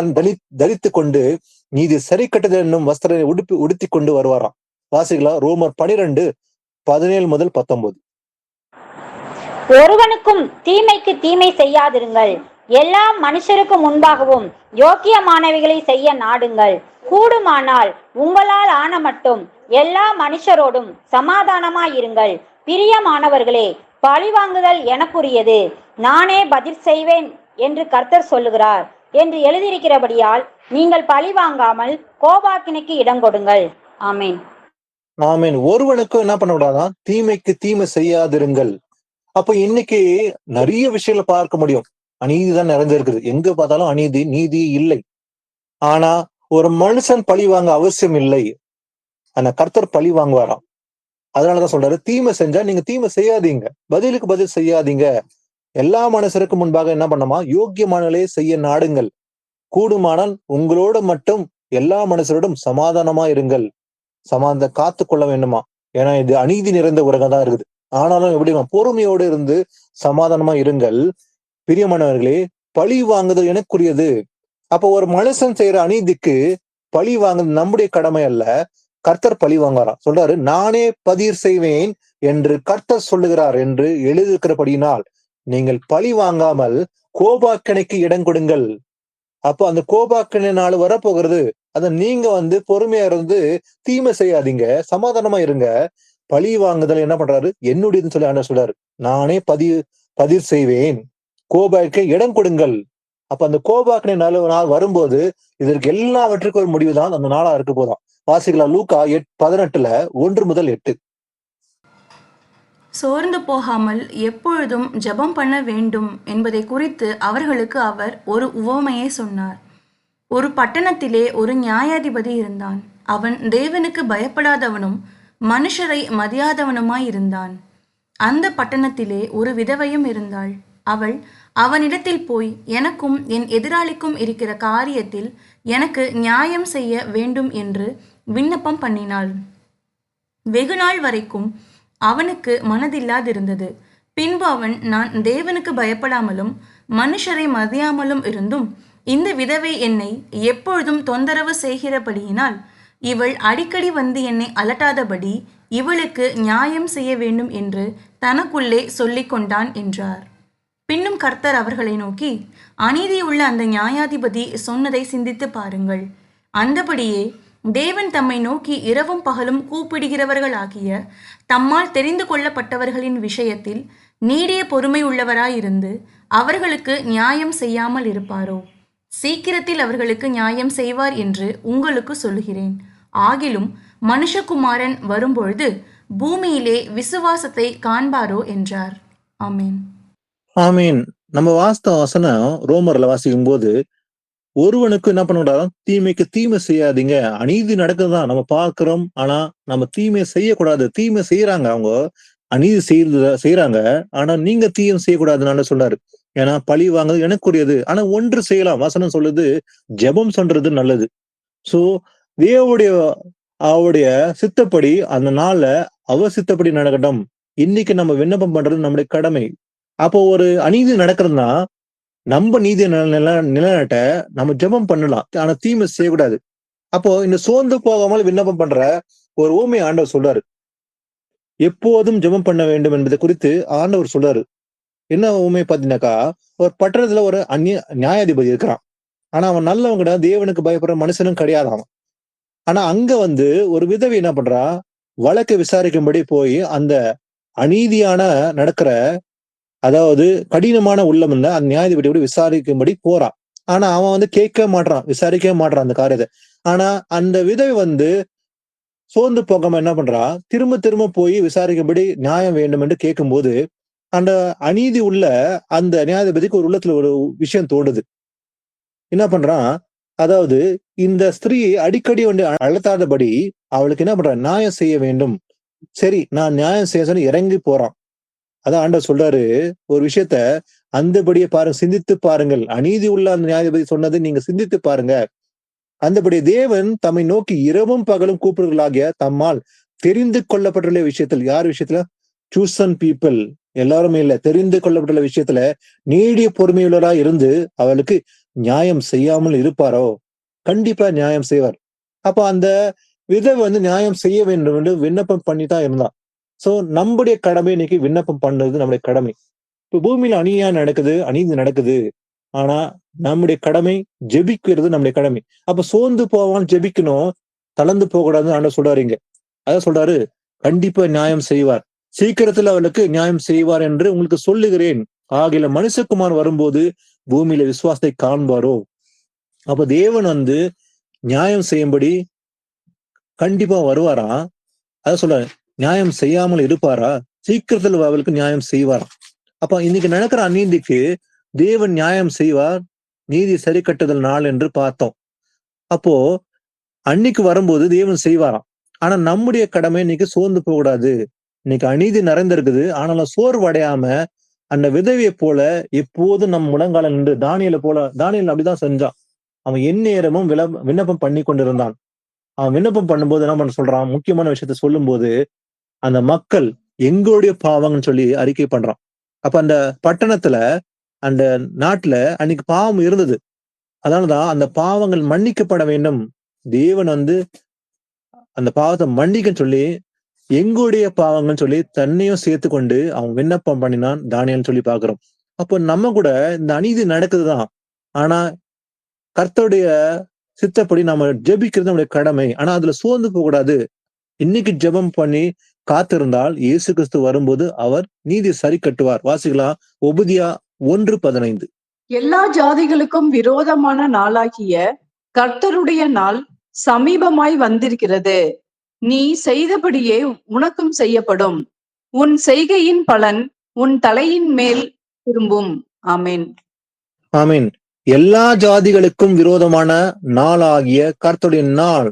தரித்து கொண்டு நீதி சரி கட்டுதல் என்னும் வஸ்திரத்தை உடுத்தி கொண்டு வருவாராம். வாசிக்கலாம். ரோமர் 12:17-19. ஒருவனுக்கும் தீமைக்கு தீமை செய்யாதிருங்கள், எல்லா மனுஷருக்கு முன்பாகவும் யோக்கியமானவைகளை செய்ய நாடுங்கள். கூடுமானால் உங்களால் ஆன மட்டும் எல்லா மனுஷரோடும் சமாதானமாயிருங்கள். பிரியமானவர்களே, பழிவாங்குதல் எனக்குரியது, நானே பதில் செய்வேன் என்று கர்த்தர் சொல்லுகிறார் என்று எழுதியிருக்கிறபடியால் நீங்கள் பழி வாங்காமல் கோபாக்கினைக்கு இடம் கொடுங்கள். ஆமேன். ஆமேன். ஒருவனுக்கும் என்ன பண்ணக்கூடாதான்? தீமைக்கு தீமை செய்யாதிருங்கள். அப்ப இன்னைக்கு நிறைய விஷயங்களை பார்க்க முடியும். அநீதி தான் நிறைந்திருக்குது. எங்க பார்த்தாலும் அநீதி, நீதி இல்லை. ஆனா ஒரு மனுஷன் பழி வாங்க அவசியம் இல்லை. ஆனா கர்த்தர் பழி வாங்குவாராம். அதனாலதான் சொல்றாரு, தீமை செஞ்சா நீங்க தீமை செய்யாதீங்க, பதிலுக்கு பதில் செய்யாதீங்க. எல்லா மனுஷருக்கு முன்பாக என்ன பண்ணமா, யோக்கியமானலே செய்ய நாடுங்கள். கூடுமானால் உங்களோட மட்டும் எல்லா மனுஷரோடும் சமாதானமா இருங்கள். சமாதானத்தை காத்து கொள்ள வேண்டுமா. ஏன்னா இது அநீதி நிறைந்த உலகம் தான் இருக்குது. ஆனாலும் எப்படி பொறுமையோடு இருந்து சமாதானமா இருங்கள். பிரியமானவர்களே, பழி வாங்குதல் எனக்குரியது. அப்போ ஒரு மனுஷன் செய்யற அநீதிக்கு பழி வாங்குறது நம்முடைய கடமை அல்ல, கர்த்தர் பழி வாங்குறார். சொல்றாரு, நானே பதிர் செய்வேன் என்று கர்த்தர் சொல்லுகிறார் என்று எழுதியிருக்கிறபடியினால் நீங்கள் பழி வாங்காமல் கோபாக்கணைக்கு இடம் கொடுங்கள். அப்போ அந்த கோபாக்கணை நாள் வரப்போகிறது. அத நீங்க பொறுமையா இருந்து தீமை செய்யாதீங்க, சமாதானமா இருங்க. பழி வாங்குதல் என்ன பண்றாரு, என்னுடையதுன்னு சொல்லி ஆண்டவர் சொல்றாரு, நானே பதிர் செய்வேன், கோபாக்கை இடம் கொடுங்கள். அப்ப அந்த கோபாக்கணை நாள் வரும்போது இதற்கு எல்லாவற்றுக்கும் ஒரு முடிவுதான் அந்த நாளா இருக்க போதான். வாசிக்கலாம் லூக்கா 18:1-8. சோர்ந்து போகாமல் எப்பொழுதும் ஜெபம் பண்ண வேண்டும் என்பதை குறித்து அவர்களுக்கு அவர் ஒரு உவமையை சொன்னார். ஒரு பட்டணத்திலே ஒரு நியாயாதிபதி இருந்தான். அவன் தேவனுக்கு பயப்படாதவனும் மனுஷரை மதியாதவனுமாயிருந்தான். அந்த பட்டணத்திலே ஒரு விதவையும் இருந்தாள். அவள் அவனிடத்தில் போய், எனக்கும் என் எதிராளிக்கும் இருக்கிற காரியத்தில் எனக்கு நியாயம் செய்ய வேண்டும் என்று விண்ணப்பம் பண்ணினாள். வெகுநாள் வரைக்கும் அவனுக்கு மனதில்லாதிருந்தது. பின்பு அவன், நான் தேவனுக்கு பயப்படாமலும் மனுஷரை மதியாமலும் இருந்தும் இந்த விதவை என்னை எப்பொழுதும் தொந்தரவு செய்கிறபடியினால் இவள் அடிக்கடி வந்து என்னை அலட்டாதபடி இவளுக்கு நியாயம் செய்ய வேண்டும் என்று தனக்குள்ளே சொல்லிக் கொண்டான் என்றார். பின்னும் கர்த்தர் அவர்களை நோக்கி, அநீதியுள்ள அந்த நியாயாதிபதி சொன்னதை சிந்தித்து பாருங்கள். அந்தபடியே தேவன் தம்மை நோக்கி இரவும் பகலும் கூப்பிடுகிறவர்களாகிய தம்மால் தெரிந்து கொள்ளப்பட்டவர்களின் விஷயத்தில் நீடிய பொறுமை உள்ளவராயிருந்து அவர்களுக்கு நியாயம் செய்யாமல் இருப்பாரோ? சீக்கிரத்தில் அவர்களுக்கு நியாயம் செய்வார் என்று உங்களுக்கு சொல்லுகிறேன். ஆகிலும் மனுஷகுமாரன் வரும்பொழுது பூமியிலே விசுவாசத்தை காண்பாரோ என்றார். ஆமீன். ஆமீன். நம்ம வாஸ்தவ வசனம் ரோமர்ல வாசிக்கும் போது, ஒருவனுக்கு என்ன பண்ணக்கூடாது, தீமைக்கு தீமை செய்யாதீங்க. அநீதி நடக்குதுதான் நம்ம பாக்குறோம், ஆனா நம்ம தீமை செய்யக்கூடாது. தீமை செய்யறாங்க, அவங்க அநீதி செய்யறாங்க, ஆனா நீங்க தீயம் செய்யக்கூடாதுன்னு சொல்றாரு. ஏன்னா பழி வாங்குறது எனக்குரியது. ஆனா ஒன்று செய்யலாம், வசனம் சொல்லுது, ஜெபம் சொல்றது நல்லது. சோ தேவனுடைய அவருடைய சித்தப்படி அந்த நாள்ல அவ சித்தப்படி நடக்கட்டும். இன்னைக்கு நம்ம விண்ணப்பம் பண்றது நம்முடைய கடமை. அப்போ ஒரு அநீதி நடக்கிறதுனா நம்ம நீதி நிலைநாட்ட நம்ம ஜெபம் பண்ணலாம், ஆனா தீமை செய்யக்கூடாது. அப்போ இந்த சோர்ந்து போகாமல் விண்ணப்பம் பண்ற ஒரு ஊமை ஆண்டவர் சொல்றாரு. எப்போதும் ஜெபம் பண்ண வேண்டும் என்பதை குறித்து ஆண்டவர் சொல்றாரு. என்ன ஊமை பார்த்தீங்கன்னாக்கா, ஒரு பட்டணத்துல ஒரு நியாயாதிபதி இருக்கிறான். ஆனா அவன் நல்லவன் கிடையாது, தேவனுக்கு பயப்படுற மனுஷனும் கிடையாது அவன். ஆனா அங்க ஒரு விதவை என்ன பண்றா, வழக்கை விசாரிக்கும்படி போய் அந்த அநீதியான நடக்கிற, அதாவது கடினமான உள்ளம் அந்த நியாயாதிபதியோட விசாரிக்கும்படி போறான். ஆனா அவன் கேட்க மாட்டான், விசாரிக்கவே மாட்டான் அந்த காரியத்தை. ஆனா அந்த விதவை சோர்ந்து போகாம என்ன பண்றா, திரும்ப திரும்ப போய் விசாரிக்கும்படி நியாயம் வேண்டும் என்று கேட்கும்போது அந்த அநீதி உள்ள அந்த நியாயாதிபதிக்கு ஒரு உள்ளத்துல ஒரு விஷயம் தோணுது. என்ன பண்றான், அதாவது இந்த ஸ்திரீ அடிக்கடி அழுத்தாதபடி அவளுக்கு என்ன பண்றான், நியாயம் செய்ய வேண்டும். சரி, நான் நியாயம் செய்ய சொல்லி இறங்கி போறான். அதான் ஆண்டவர் சொல்றாரு, ஒரு விஷயத்த அந்தபடியே பாருங்க, சிந்தித்து பாருங்கள். அநீதி உள்ள அந்த நியாயாதிபதி சொன்னதை நீங்க சிந்தித்து பாருங்க. அந்தபடி தேவன் தம்மை நோக்கி இரவும் பகலும் கூப்பிடுகளாகிய தம்மால் தெரிந்து கொள்ளப்பட்டுள்ள விஷயத்தில், யார் விஷயத்துல, சூசன் பீப்புள் எல்லாருமே இல்ல, தெரிந்து கொள்ளப்பட்டுள்ள விஷயத்துல நீடிய பொறுமையுள்ளரா இருந்து அவளுக்கு நியாயம் செய்யாமல் இருப்பாரோ? கண்டிப்பா நியாயம் செய்வார். அப்ப அந்த விதவை நியாயம் செய்ய வேண்டும் என்று விண்ணப்பம் பண்ணித்தான் இருந்தான். சோ நம்முடைய கடமை இன்னைக்கு விண்ணப்பம் பண்ணது நம்முடைய கடமை. இப்ப பூமியில அநீதி நடக்குது, ஆனா நம்முடைய கடமை ஜெபிக்கிறது நம்முடைய கடமை. அப்ப சோர்ந்து போவான்னு ஜெபிக்கணும், தளர்ந்து போகக்கூடாதுன்னு ஆண்டவர் சொல்றாருங்க. அதான் சொல்றாரு, கண்டிப்பா நியாயம் செய்வார், சீக்கிரத்துல அவளுக்கு நியாயம் செய்வார் என்று உங்களுக்கு சொல்லுகிறேன். ஆகில மனுஷகுமார் வரும்போது பூமியில விசுவாசத்தை காண்பாரோ? அப்ப தேவன் நியாயம் செய்யும்படி கண்டிப்பா வருவாரா? அதான் சொல்ற, நியாயம் செய்யாமல் இருப்பாரா? சீக்கிரத்துல அவளுக்கு நியாயம் செய்வாரா? அப்ப இன்னைக்கு நடக்கிற அநீதிக்கு தேவன் நியாயம் செய்வார், நீதி சரி கட்டுதல் நாள் என்று பார்த்தோம். அப்போ அன்னைக்கு வரும்போது தேவன் செய்வாராம். ஆனா நம்முடைய கடமை இன்னைக்கு சோர்ந்து போக கூடாது. இன்னைக்கு அநீதி நிறைந்திருக்குது. ஆனாலும் சோர்வு அடையாம அந்த விதவையை போல எப்போதும் நம் முழங்கால நின்று தானியேல் அப்படிதான் செஞ்சான். அவன் எந்நேரமும் விண்ணப்பம் பண்ணி கொண்டிருந்தான். அவன் விண்ணப்பம் பண்ணும்போது என்ன பண்ண சொல்றான், முக்கியமான விஷயத்த சொல்லும் போது அந்த மக்கள் எங்களுடைய பாவங்கன்னு சொல்லி அறிக்கை பண்றான். அப்ப அந்த பட்டணத்துல அந்த நாட்டுல அன்னைக்கு பாவம் இருந்தது. அதனாலதான் அந்த பாவங்கள் மன்னிக்கப்பட வேண்டும். தேவன் அந்த பாவத்தை மன்னிக்கன்னு சொல்லி எங்களுடைய பாவங்கள்னு சொல்லி தன்னையும் சேர்த்து கொண்டு அவன் விண்ணப்பம் பண்ணினான் தானியேல்னு சொல்லி பாக்குறோம். அப்போ நம்ம கூட இந்த அநீதி நடக்குதுதான். ஆனா கர்த்தருடைய சித்தப்படி நம்ம ஜெபிக்கிறது நம்முடைய கடமை. ஆனா அதுல சோர்ந்து போக கூடாது. இன்னைக்கு ஜெபம் பண்ணி காத்திருந்தால் இயேசு கிறிஸ்து வரும்போது அவர் நீதி சரி கட்டுவார். வாசிக்கலாம் ஒபதியா 1:15. எல்லா ஜாதிகளுக்கும் விரோதமான நாளாகிய கர்த்தருடைய நாள் சமீபமாய் வந்திருக்கிறது. நீ செய்தபடியே உனக்கும் செய்யப்படும். உன் செய்கையின் பலன் உன் தலையின் மேல் திரும்பும். ஆமென். ஆமீன். எல்லா ஜாதிகளுக்கும் விரோதமான நாளாகிய கர்த்தருடைய நாள்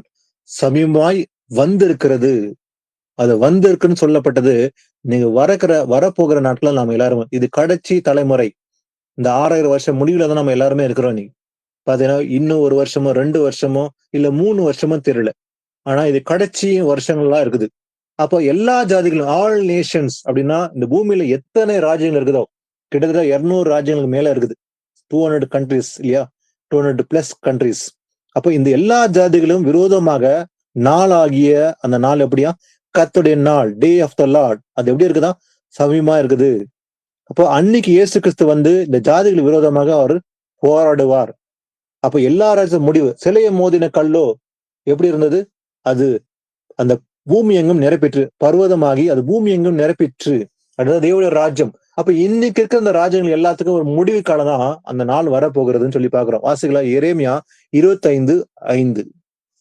சமீபமாய் வந்திருக்கிறது. அது வந்திருக்குன்னு சொல்லப்பட்டது. நீங்க வரப்போகிற நாட்கள நாம எல்லாரும், இது கடைசி தலைமுறை. இந்த 6000 வருஷம் முடிவுல தான் நம்ம எல்லாருமே இருக்கிறோம். நீ பாத்தீங்கன்னா இன்னும் 1 வருஷமோ 2 வருஷமோ இல்ல 3 வருஷமோ தெரியல. ஆனா இது கடைசி வருஷங்கள்லாம் இருக்குது. அப்போ எல்லா ஜாதிகளும், ஆல் நேஷன்ஸ் அப்படின்னா இந்த பூமியில எத்தனை ராஜ்யங்கள் இருக்குதோ கிட்டத்தட்ட 200 ராஜ்யங்களுக்கு மேல இருக்குது. 200 கண்ட்ரிஸ் இல்லையா, 200+ கண்ட்ரிஸ். அப்போ இந்த எல்லா ஜாதிகளும் விரோதமாக நாளாகிய அந்த நாள் எப்படியா, கர்த்தருடைய நாள், டே ஆஃப் த லார்ட், அது எப்படி இருக்குதா, சமீபமா இருக்குது. அப்போ அன்னைக்கு இயேசு கிறிஸ்து இந்த ஜாதிகள் விரோதமாக அவர் போராடுவார். அப்ப எல்லா ராஜ்ய முடிவு, சிலையை மோதின கல்லோ எப்படி இருந்தது, அது அந்த பூமி எங்கும் நிரப்பிற்று, பர்வதமாகி அது பூமி எங்கும் நிரப்பிற்று. அதுதான் தேவனுடைய ராஜ்யம். அப்ப இன்னைக்கு இருக்கிற அந்த ராஜ்யங்கள் எல்லாத்துக்கும் ஒரு முடிவு காலம் தான் அந்த நாள் வரப்போகிறதுன்னு சொல்லி பாக்குறோம். வாசிகளா எரேமியா 25:5.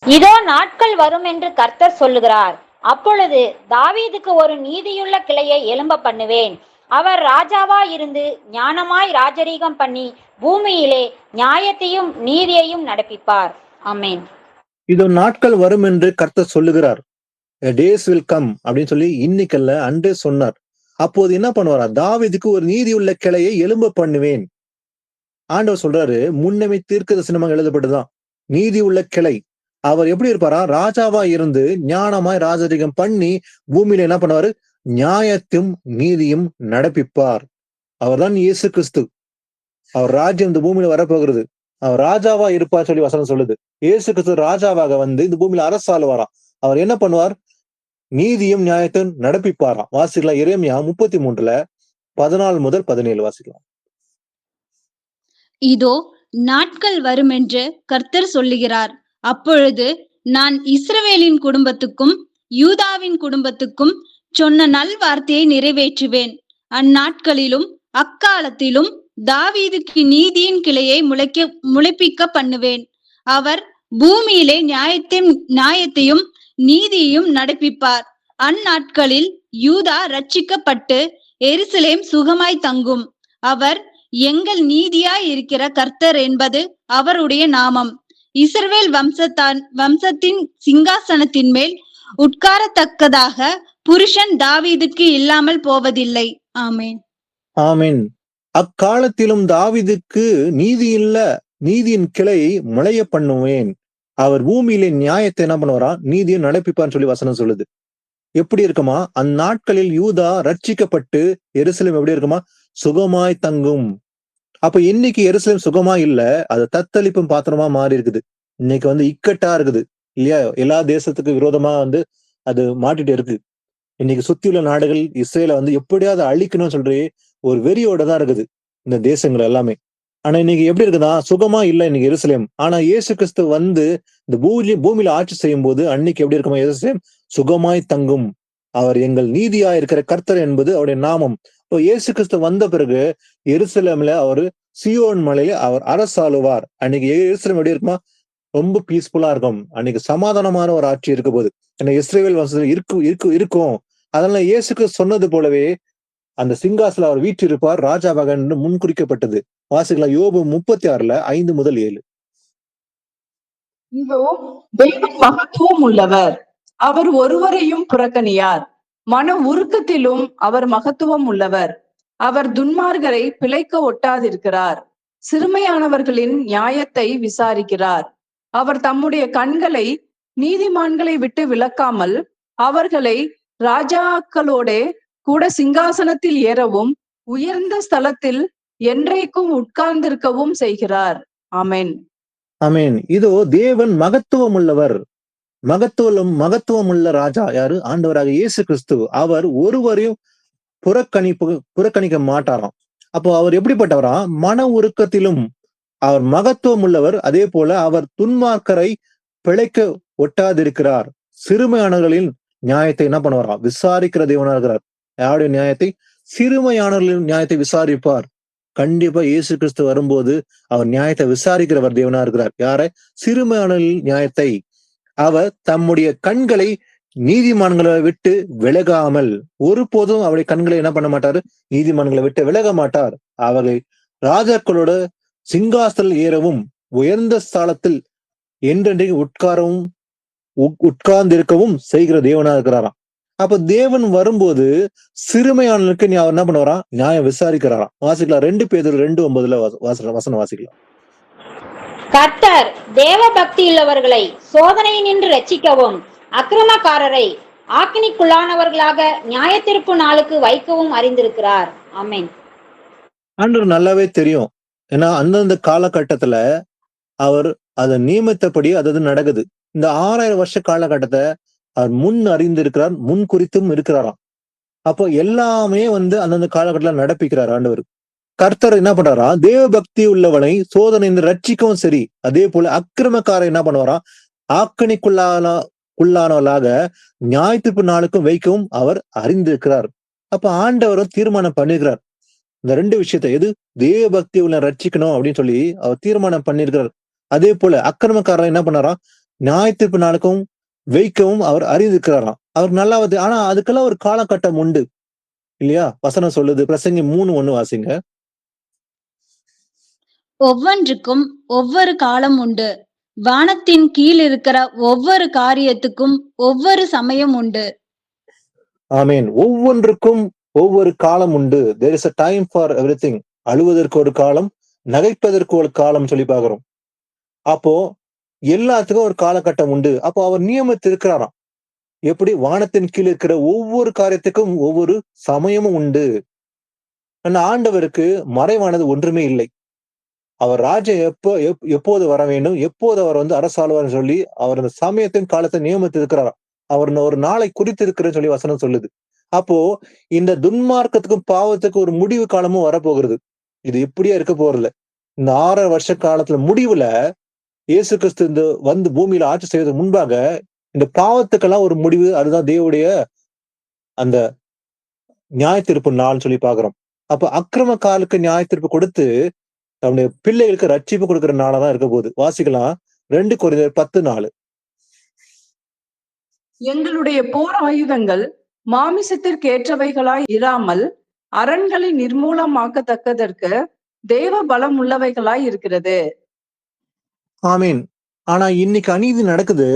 இதோ நாட்கள் வரும் என்று கர்த்தர் சொல்லுகிறார். அப்பொழுது தாவீதுக்கு ஒரு நீதியுள்ள கிளையை எழும்ப பண்ணுவேன். அவர் ராஜாவா இருந்து ஞானமாய் ராஜரீகம் பண்ணி பூமியிலே நியாயத்தையும் நீதியையும் நடப்பிப்பார். ஆமென். இதோ நாட்கள் வரும் என்று கர்த்தர் சொல்லுகிறார். டேஸ் வில் கம் அப்படின்னு சொல்லி இன்னைக்கல்ல அன்றே சொன்னார். அப்போது என்ன பண்ணுவாரா, தாவீதுக்கு ஒரு நீதியுள்ள கிளையை எழும்ப பண்ணுவேன். ஆண்டவர் சொல்றாரு, முன்னமே தீர்க்கதரிசனமாக எழுதப்பட்டதுதான் நீதி உள்ள கிளை. அவர் எப்படி இருப்பாரா, ராஜாவா இருந்து ஞானமாய் ராஜரீகம் பண்ணி பூமியில என்ன பண்ணுவாரு, நியாயத்தையும் நீதியும் நடப்பிப்பார். அவர் தான் இயேசு கிறிஸ்து. அவர் ராஜ்யம் இந்த பூமியில வரப்போகிறது. அவர் ராஜாவா இருப்பார் சொல்லி வசனம் சொல்லுது. இயேசு கிறிஸ்து ராஜாவாக இந்த பூமியில அரசாளுவாராம். அவர் என்ன பண்ணுவார், நீதியும் நியாயத்தையும் நடப்பிப்பாராம். வாசிக்கலாம் எரேமியா 33:14 முதல் 17 வாசிக்கலாம். இதோ நாட்கள் வருமென்று கர்த்தர் சொல்லுகிறார். அப்பொழுது நான் இஸ்ரவேலின் குடும்பத்துக்கும் யூதாவின் குடும்பத்துக்கும் சொன்ன நல்வார்த்தையை நிறைவேற்றுவேன். அந்நாட்களிலும் அக்காலத்திலும் தாவீதுக்கு நீதியின் கிளையை முளைப்பிக்க பண்ணுவேன். அவர் பூமியிலே நியாயத்தையும் நீதியையும் நடப்பிப்பார். அந்நாட்களில் யூதா ரட்சிக்கப்பட்டு எருசலேம் சுகமாய் தங்கும். அவர் எங்கள் நீதியாய் இருக்கிற கர்த்தர் என்பது அவருடைய நாமம். இஸ்ரவேல் வம்சத்தின் சிங்காசனத்தின் மேல் உட்காரத்தக்கதாக புருஷன் தாவீதுக்கு இல்லாமல் போவதில்லை. ஆமேன். ஆமீன். அக்காலத்திலும் தாவீதுக்கு நீதியின் கிளை முளைய பண்ணுவேன். அவர் பூமியிலே நியாயத்தை என்ன பண்ணுவாரா, நீதியை நடப்பிப்பான்னு சொல்லி வசனம் சொல்லுது. எப்படி இருக்குமா, அந்நாட்களில் யூதா ரட்சிக்கப்பட்டு எருசலேம் எப்படி இருக்குமா, சுகமாய் தங்கும். அப்ப இன்னைக்கு எருசலேம் சுகமா இல்ல, அது தத்தளிப்பும் பாத்திரமா மாறி இருக்குது. இன்னைக்கு இக்கட்டா இருக்குது இல்லையா, எல்லா தேசத்துக்கு விரோதமா அது மாட்டிட்டு இருக்கு. இன்னைக்கு சுத்தியுள்ள நாடுகள் இஸ்ரேலை எப்படியாவது அழிக்கணும்னு சொல்லி ஒரு வெறியோட தான் இருக்குது இந்த தேசங்கள் எல்லாமே. ஆனா இன்னைக்கு எப்படி இருக்குதா, சுகமா இல்ல இன்னைக்கு எருசலேம். ஆனா இயேசு கிறிஸ்து இந்த பூமியில ஆட்சி செய்யும் போது அன்னைக்கு எப்படி இருக்குமா, எருசலேம் சுகமாய் தங்கும். அவர் எங்கள் நீதியா இருக்கிற கர்த்தர் என்பது அவருடைய நாமம். இப்போ இயேசு கிறிஸ்து வந்த பிறகு எருசலேம்ல அவர் சியோன் மலையில அவர் அரசாளுவார். அன்னைக்கு எருசலேம் எப்படி இருக்குமா, ரொம்ப பீஸ்ஃபுல்லா இருக்கும். அன்னைக்கு சமாதானமான ஒரு ஆட்சி இருக்க போது. ஏன்னா இஸ்ரவேல் வம்சத்துல இருக்கும். அதனால இயேசுக்கு சொன்னது போலவே அந்த சிங்காசல அவர் வீற்றிருப்பார் ராஜாவாக என்று முன்குறிக்கப்பட்டது. வாசிக்கலாம் யோபு 36:5-7. இதோ தேவன் மகத்துவம் உள்ளவர், அவர் ஒருவரையும் புறக்கணியார். மன உருக்கத்திலும் அவர் மகத்துவம் உள்ளவர். அவர் துன்மார்கரை பிழைக்க ஒட்டாதிருக்கிறார். சிறுமையானவர்களின் நியாயத்தை விசாரிக்கிறார். அவர் தம்முடைய கண்களை நீதிமான்களை விட்டு விலக்காமல் அவர்களை ராஜாக்களோடே கூட சிங்காசனத்தில் ஏறவும் உயர்ந்த ஸ்தலத்தில் என்றைக்கும் உட்கார்ந்திருக்கவும் செய்கிறார். ஆமென். ஆமென். இதோ தேவன் மகத்துவம் உள்ளவர். மகத்துவம் உள்ள ராஜா யாரு? ஆண்டவராக இயேசு கிறிஸ்து. அவர் ஒருவரையும் புறக்கணிக்க மாட்டாராம். அப்போ அவர் எப்படிப்பட்டவரா? மன உருக்கத்திலும் அவர் மகத்துவம் உள்ளவர். அதே போல அவர் துன்மார்க்கரை பிழைக்க ஒட்டாதிருக்கிறார். சிறுமையானவர்களின் நியாயத்தை என்ன பண்ணுவாராம்? விசாரிக்கிற தேவனா இருக்கிறார். யாருடைய நியாயத்தை? சிறுமையானவர்களின் நியாயத்தை விசாரிப்பார். கண்டிப்பா இயேசு கிறிஸ்து வரும்போது அவர் நியாயத்தை விசாரிக்கிறவர் தேவனா இருக்கிறார். யாரை? சிறுமையானவர்களின் நியாயத்தை. அவர் தம்முடைய கண்களை நீதிமான்களை விட்டு விலகாமல், ஒருபோதும் அவருடைய கண்களை என்ன பண்ண மாட்டாரு? நீதிமான்களை விட்டு விலக மாட்டார். அவர்களை ராஜாக்களோட சிங்காசனத்தில் ஏறவும் உயர்ந்த ஸ்தலத்தில் என்றென்றைக்கு உட்கார்ந்திருக்கவும் செய்கிற தேவனா இருக்கிறாராம். அப்ப தேவன் வரும்போது சிறுமையானவர்களுக்கு அவர் என்ன பண்ணுவாராம்? நியாயம் விசாரிக்கிறாராம். வாசிக்கலாம் 2 பேதுரு 2:9 வசனம் வாசிக்கலாம். கர்த்தர் தேவ பக்தி உள்ளவர்களை சோதனை நின்று ரட்சிக்கவும் அக்கிரமக்காரரை ஆக்கினிக்குள்ளானவர்களாக நியாயத்தீர்ப்பு நாளுக்கு வைக்கவும் அறிந்திருக்கிறார். ஆமென். ஆண்டவர் நல்லாவே தெரியும். ஏன்னா அந்தந்த காலகட்டத்துல அவர் அதை நியமித்தபடி அது நடக்குது. இந்த 6000 வருஷ காலகட்டத்தை அவர் முன் அறிந்திருக்கிறார், முன் குறித்தும் இருக்கிறாராம். அப்போ எல்லாமே அந்தந்த காலகட்டத்துல நடப்பிக்கிறார் ஆண்டவர். கர்த்தர் என்ன பண்றாரா? தேவ பக்தி உள்ளவனை சோதனை ரட்சிக்கவும் சரி, அதே போல அக்கிரமக்காரர் என்ன பண்ணுவாரா? ஆக்கணிக்குள்ளானவர்களாக நியாயத்தீர்ப்பு நாளுக்கும் வைக்கவும் அவர் அறிந்திருக்கிறார். அப்ப ஆண்டவரும் தீர்மானம் பண்ணிருக்கிறார் இந்த 2 விஷயத்தை. எது? தேவ பக்தி உள்ள ரட்சிக்கணும் அப்படின்னு சொல்லி அவர் தீர்மானம் பண்ணிருக்கிறார். அதே போல அக்கிரமக்காரர் என்ன பண்ணாரா? நியாயத்தீர்ப்பு நாளுக்கும் வைக்கவும் அவர் அறிந்திருக்கிறாராம். அவர் நல்லா ஆனா அதுக்கெல்லாம் ஒரு காலகட்டம் உண்டு இல்லையா? வசனம் சொல்லுது. பிரசங்கி 3:1 வாசிங்க. ஒவ்வொன்றுக்கும் ஒவ்வொரு காலம் உண்டு. வானத்தின் கீழ் இருக்கிற ஒவ்வொரு காரியத்துக்கும் ஒவ்வொரு சமயம் உண்டு. ஆமேன். ஒவ்வொன்றுக்கும் ஒவ்வொரு காலம் உண்டு. There is a time for everything. அழுவதற்கு ஒரு காலம், நகைப்பதற்கு ஒரு காலம் சொல்லி பாக்குறோம். அப்போ எல்லாத்துக்கும் ஒரு காலகட்டம் உண்டு. அப்போ அவர் நியமித்து இருக்கிறாராம். எப்படி? வானத்தின் கீழ் இருக்கிற ஒவ்வொரு காரியத்துக்கும் ஒவ்வொரு சமயமும் உண்டு. ஆண்டவருக்கு மறைவானது ஒன்றுமே இல்லை. அவர் ராஜ்யம் எப்போது வர வேண்டும், எப்போது அவர் அரசாளுவார் சொல்லி அவர் அந்த சமயத்தின் காலத்தை நியமித்து இருக்கிறாராம். அவர் ஒரு நாளை குறித்து இருக்கிறேன்னு சொல்லி வசனம் சொல்லுது. அப்போ இந்த துன்மார்க்கத்துக்கும் பாவத்துக்கும் ஒரு முடிவு காலமும் வரப்போகிறது. இது இப்படியே இருக்க போறதில்ல. இந்த 6 வருஷ காலத்துல முடிவுல இயேசு கிறிஸ்து பூமியில ஆட்சி செய்வதற்கு முன்பாக இந்த பாவத்துக்கெல்லாம் ஒரு முடிவு. அதுதான் தேவனுடைய அந்த நியாயத்தீர்ப்பு நாள் சொல்லி பாக்குறோம். அப்ப அக்கிரமக்காரருக்கு நியாயத்தீர்ப்பு கொடுத்து தன்னுடைய பிள்ளைகளுக்கு ரட்சிப்பு கொடுக்கிற நாளாதான் இருக்க போகுது. வாசிக்கலாம் 2 கொரிந்தியர் 10:4. எங்களுடைய போர் ஆயுதங்கள் மாமிசத்திற்கு ஏற்றவைகளாய் இராமல் அரண்களை நிர்மூலமாக்கத்தக்கதற்கு தேவ பலம் உள்ளவைகளாய் இருக்கிறது. ஆமீன். ஆனா இன்னைக்கு அநீதி நடக்குது.